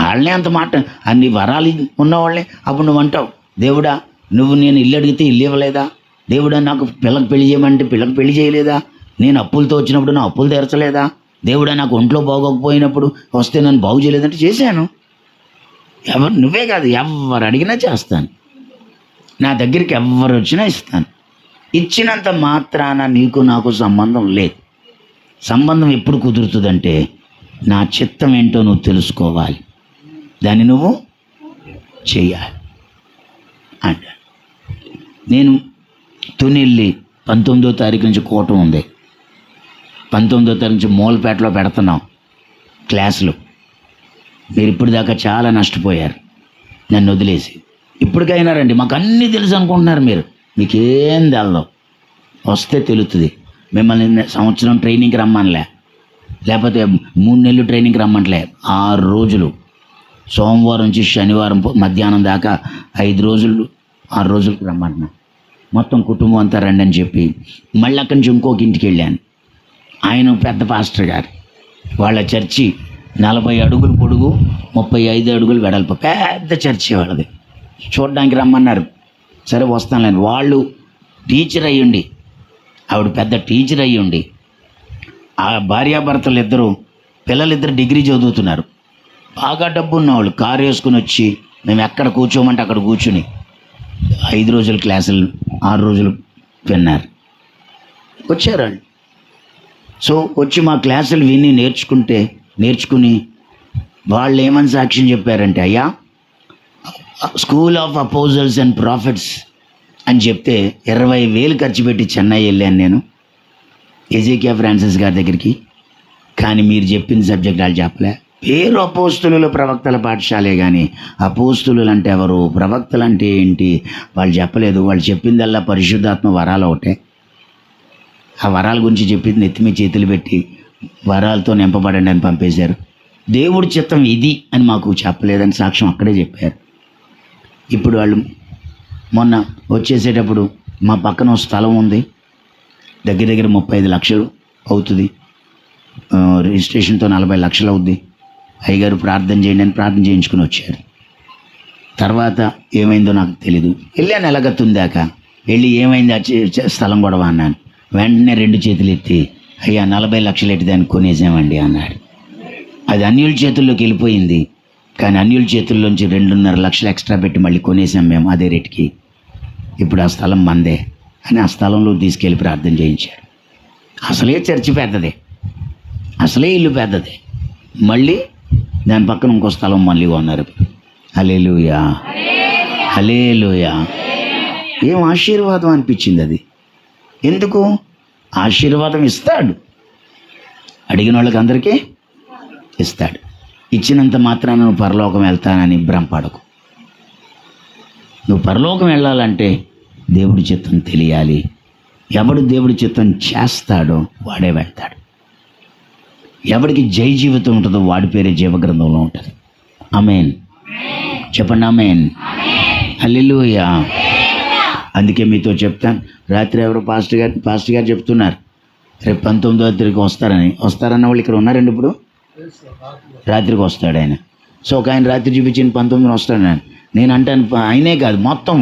వాళ్ళనే అంత మాట. అన్ని వరాలు ఉన్నవాళ్ళని అప్పుడు నువ్వు అంటావు, దేవుడా నువ్వు నేను ఇల్లు అడిగితే ఇల్లు ఇవ్వలేదా? దేవుడా నాకు పిల్లకి పెళ్లి చేయమంటే పిల్లకి పెళ్లి చేయలేదా? నేను అప్పులతో వచ్చినప్పుడు నా అప్పులు తీర్చలేదా? దేవుడా నాకు ఒంట్లో బాగోకపోయినప్పుడు వస్తే నన్ను బాగు చేయలేదంటే చేశాను. ఎవరు నువ్వే కాదు, ఎవరు అడిగినా చేస్తాను. నా దగ్గరికి ఎవరు వచ్చినా ఇస్తాను. ఇచ్చినంత మాత్రాన నీకు నాకు సంబంధం లేదు. సంబంధం ఎప్పుడు కుదురుతుందంటే నా చిత్తం ఏంటో నువ్వు తెలుసుకోవాలి, దాన్ని నువ్వు చేయాలి అంట. నేను తునిల్లి 19వ తారీఖు నుంచి కూటం ఉంది. 19వ తారీఖు నుంచి మూలపేటలో పెడుతున్నాం క్లాసులు. మీరు ఇప్పుడు దాకా చాలా నష్టపోయారు నన్ను వదిలేసి. ఇప్పటికైనా రండి, మాకు అన్నీ తెలుసు అనుకుంటున్నారు మీరు. మీకేం తెలదు, వస్తే తెలుస్తుంది. మిమ్మల్ని సంవత్సరం ట్రైనింగ్కి రమ్మనిలే, లేకపోతే 3 నెలలు ట్రైనింగ్కి రమ్మంటలే. 6 రోజులు, సోమవారం నుంచి శనివారం మధ్యాహ్నం దాకా 5 రోజులు 6 రోజులకు రమ్మంటున్నా. మొత్తం కుటుంబం అంతా రండి అని చెప్పి మళ్ళీ అక్కడి నుంచి ఇంకొక ఇంటికి వెళ్ళాను. ఆయన పెద్ద పాస్టర్ గారు, వాళ్ళ చర్చి 40 అడుగులు పొడుగు, 35 అడుగులు వెడల్పు, పెద్ద చర్చి వాళ్ళది. చూడడానికి రమ్మన్నారు. సరే వస్తానులేండి. వాళ్ళు టీచర్ అయ్యుండి, ఆవిడ పెద్ద టీచర్ అయ్యుండి, ఆ భార్యాభర్తలు ఇద్దరు పిల్లలిద్దరు డిగ్రీ చదువుతున్నారు. బాగా డబ్బు ఉన్నవాళ్ళు కారు వేసుకుని వచ్చి మేము ఎక్కడ కూర్చోమంటే అక్కడ కూర్చుని 5 రోజుల క్లాసులు 6 రోజులు విన్నారు. వచ్చారు వాళ్ళు. సో వచ్చి మా క్లాసులు విని నేర్చుకుని వాళ్ళు ఏమని సాక్ష్యం చెప్పారంటే, అయ్యా స్కూల్ ఆఫ్ అపోజల్స్ అండ్ ప్రాఫిట్స్ అని చెప్తే 20,000 ఖర్చు పెట్టి చెన్నై వెళ్ళాను నేను ఎజేకియా ఫ్రాన్సిస్ గారి దగ్గరికి. కానీ మీరు చెప్పిన సబ్జెక్ట్ వాళ్ళు చెప్పలే. పేరు అపోస్తులు ప్రవక్తల పాఠశాలే కానీ అపోస్తులు అంటే ఎవరు, ప్రవక్తలు అంటే ఏంటి వాళ్ళు చెప్పలేదు. వాళ్ళు చెప్పిందల్లా పరిశుద్ధాత్మ వరాలు ఒకటే. ఆ వరాల గురించి చెప్పింది నెత్తిమీ చేతులు పెట్టి వరాలతో నింపబడండి అని పంపేశారు. దేవుడి చిత్తం ఇది అని మాకు చెప్పలేదని సాక్ష్యం అక్కడే చెప్పారు. ఇప్పుడు వాళ్ళు మొన్న వచ్చేసేటప్పుడు మా పక్కన స్థలం ఉంది, దగ్గర 35 లక్షలు అవుతుంది, రిజిస్ట్రేషన్తో 40 లక్షలు అవుద్ది. అయ్యగారు ప్రార్థన చేయండి అని ప్రార్థన చేయించుకుని వచ్చారు. తర్వాత ఏమైందో నాకు తెలీదు. వెళ్ళాను ఎలాగత్తుందాక వెళ్ళి ఏమైంది స్థలం గొడవ అన్నాను. వెంటనే 2 చేతులు ఎత్తి, అయ్యా 40 లక్షలు ఎట్టి దాన్ని కొనేసామండి అన్నాడు. అది అన్యుల చేతుల్లోకి వెళ్ళిపోయింది. కానీ అన్యుల చేతుల్లోంచి 2.5 లక్షలు ఎక్స్ట్రా పెట్టి మళ్ళీ కొనేసాం మేము అదే రేటుకి. ఇప్పుడు ఆ స్థలం మందే అని ఆ స్థలంలో తీసుకెళ్ళి ప్రార్థన చేయించారు. అసలే చర్చి పెద్దదే, అసలే ఇల్లు పెద్దదే, మళ్ళీ దాని పక్కన ఇంకో స్థలం మళ్ళీ కొన్నారు. హల్లెలూయా, హల్లెలూయా. ఏం ఆశీర్వాదం అనిపించింది అది. ఎందుకు ఆశీర్వాదం ఇస్తాడు, అడిగిన వాళ్ళకి అందరికీ ఇస్తాడు. ఇచ్చినంత మాత్రాన నువ్వు పరలోకం వెళ్తానని భ్రమపడకు. నువ్వు పరలోకం వెళ్ళాలంటే దేవుడి చిత్తం తెలియాలి. ఎవడు దేవుడి చిత్తం చేస్తాడో వాడే వెళ్తాడు. ఎవడికి జై జీవితం ఉంటుందో వాడి పేరే జీవగ్రంథంలో ఉంటుంది. ఆమేన్ చెప్పండి, ఆమేన్, హల్లెలూయా. అందుకే మీతో చెప్తాను, రాత్రి ఎవరో పాస్టర్ గారు చెప్తున్నారు రేపు 19వ తారీఖు వస్తారన్న వాళ్ళు ఇక్కడ ఉన్నారండి. ఇప్పుడు రాత్రికి వస్తాడు ఆయన. సో ఒక ఆయన రాత్రి చూపించిన 19న వస్తాడు. నేను అంటాను ఆయనే కాదు, మొత్తం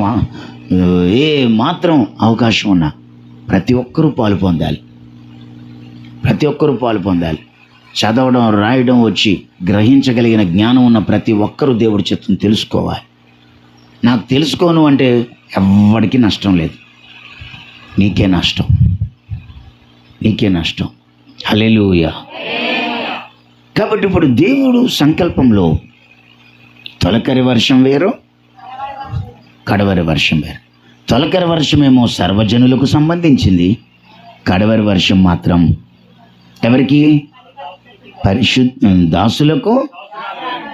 ఏ మాత్రం అవకాశం ఉన్నా ప్రతి ఒక్కరూ పాలు పొందాలి. ప్రతి ఒక్కరూ పాలు పొందాలి. చదవడం రాయడం వచ్చి గ్రహించగలిగిన జ్ఞానం ఉన్న ప్రతి ఒక్కరూ దేవుడి చిత్తం తెలుసుకోవాలి. నాకు తెలుసుకోను అంటే ఎవ్వడికి నష్టం లేదు. నీకే నష్టం, నీకే నష్టం. హల్లెలూయా. కాబట్టి ఇప్పుడు దేవుడు సంకల్పంలో తొలకరి వర్షం వేరు, కడవరి వర్షం వేరు. తొలకరి వర్షమేమో సర్వజనులకు సంబంధించింది, కడవరి వర్షం మాత్రం ఎవరికి? దాసులకు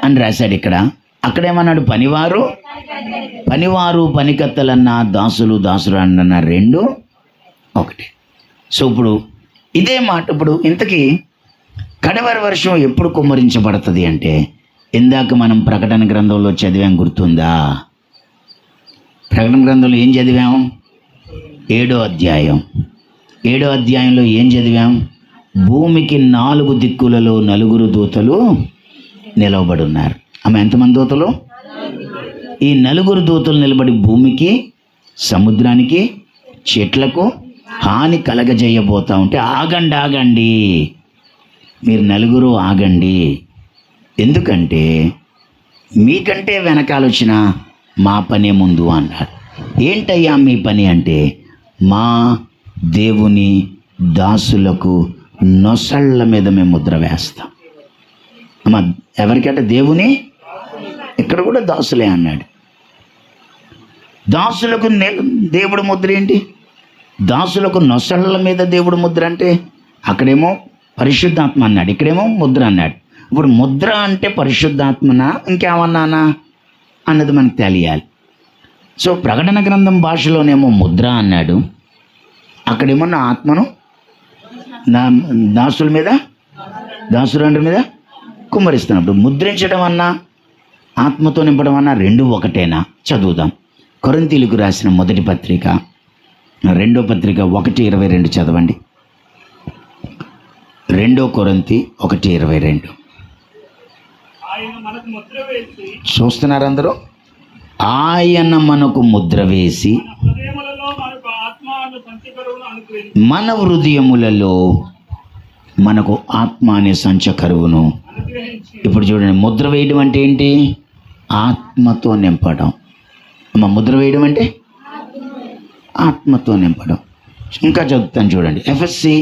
అని రాశాడు ఇక్కడ. అక్కడేమన్నాడు? పనివారు పనికత్తలన్నా దాసులు అన్న రెండు ఒకటి. సో ఇప్పుడు ఇదే మాట. ఇప్పుడు ఇంతకీ కడవరి వర్షం ఎప్పుడు కుమ్మరించబడుతుంది అంటే, ఇందాక మనం ప్రకటన గ్రంథంలో చదివాం, గుర్తుందా? ప్రకటన గ్రంథంలో ఏం చదివాం? 7వ అధ్యాయం. 7వ అధ్యాయంలో ఏం చదివాం? భూమికి 4 దిక్కులలో 4 దూతలు నిలవబడి ఉన్నారు. ఆమె ఎంతమంది దూతలు? ఈ 4 దూతలు నిలబడి భూమికి, సముద్రానికి, చెట్లకు హాని కలగజేయబోతా ఉంటే, ఆగండి, మీరు 4 ఆగండి, ఎందుకంటే మీకంటే వెనకాలొచ్చిన మా పనే ముందు అన్నాడు. ఏంటయ్యా మీ పని అంటే, మా దేవుని దాసులకు నొసళ్ళ మీద మేము ముద్ర వేస్తాం. అమ్మ ఎవరికంటే దేవుని, ఇక్కడ కూడా దాసులే అన్నాడు. దాసులకు దేవుడు ముద్ర ఏంటి? దాసులకు నొసళ్ళ మీద దేవుడు ముద్ర అంటే, అక్కడేమో పరిశుద్ధాత్మ అన్నాడు, ఇక్కడేమో ముద్ర అన్నాడు. ఇప్పుడు ముద్ర అంటే పరిశుద్ధాత్మనా ఇంకేమన్నానా అన్నది మనకు తెలియాలి. సో ప్రకటన గ్రంథం భాషలోనేమో ముద్ర అన్నాడు, అక్కడేమో నా ఆత్మను నా దాసుల మీద, దాసులందరి మీద కుమ్మరిస్తున్నప్పుడు ముద్రించడం అన్నా ఆత్మతో నింపడం అన్నా రెండు ఒకటేనా? చదువుదాం. కొరింథీయులకు రాసిన మొదటి పత్రిక 2వ పత్రిక 1:22 చదవండి. 2 కొరింథీ 1:22. చూస్తున్నారు అందరూ? ఆయన మనకు ముద్ర వేసి మన హృదయములలో మనకు ఆత్మ అనే సంచకరువును. ఇప్పుడు చూడండి, ముద్ర వేయడం అంటే ఏంటి? ఆత్మతో నింపడం. ముద్ర వేయడం అంటే ఆత్మతో నింపడం. ఇంకా చదువుతాను చూడండి. ఎఫెసీ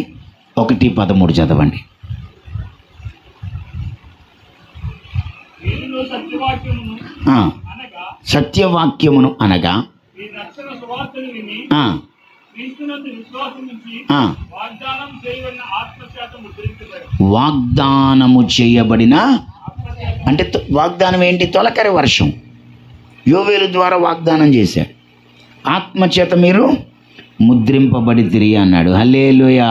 1:13 చదవండి. సత్యవాక్యమును అనగా వాగ్దానము చేయబడిన అంటే వాగ్దానం ఏంటి? తొలకరి వర్షం. యోవేలు ద్వారా వాగ్దానం చేశాడు, ఆత్మచేత మీరు ముద్రింపబడితిరి అన్నాడు. హల్లెలూయా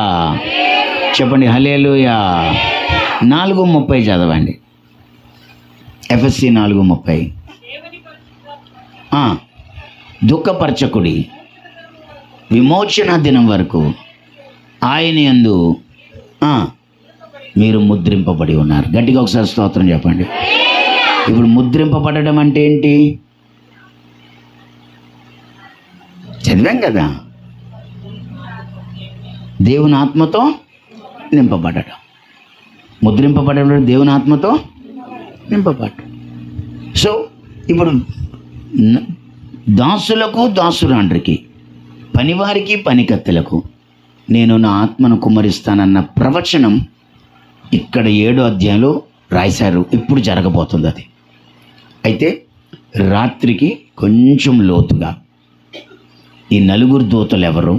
చెప్పండి, హల్లెలూయా. 4:30 చదవండి. ఎఫెసీ 4:30. దుఃఖపరచకుడి, విమోచన దినం వరకు ఆయన యందు మీరు ముద్రింపబడి ఉన్నారు. గట్టిగా ఒకసారి స్తోత్రం చెప్పండి. ఇప్పుడు ముద్రింపబడడం అంటే ఏంటి? చదివాం కదా, దేవుని ఆత్మతో నింపబడడం. ముద్రింపబడడం దేవుని ఆత్మతో నింపబడడం. సో ఇప్పుడు దాసులకు దాసురాండ్రికి, పనివారికి పనికత్తెలకు నేను నా ఆత్మను కుమ్మరిస్తానన్న ప్రవచనం ఇక్కడ 7వ అధ్యాయంలో రాశారు. ఇప్పుడు జరగబోతుంది అది. అయితే రాత్రికి కొంచెం లోతుగా ఈ 4 దూతలు ఎవరు,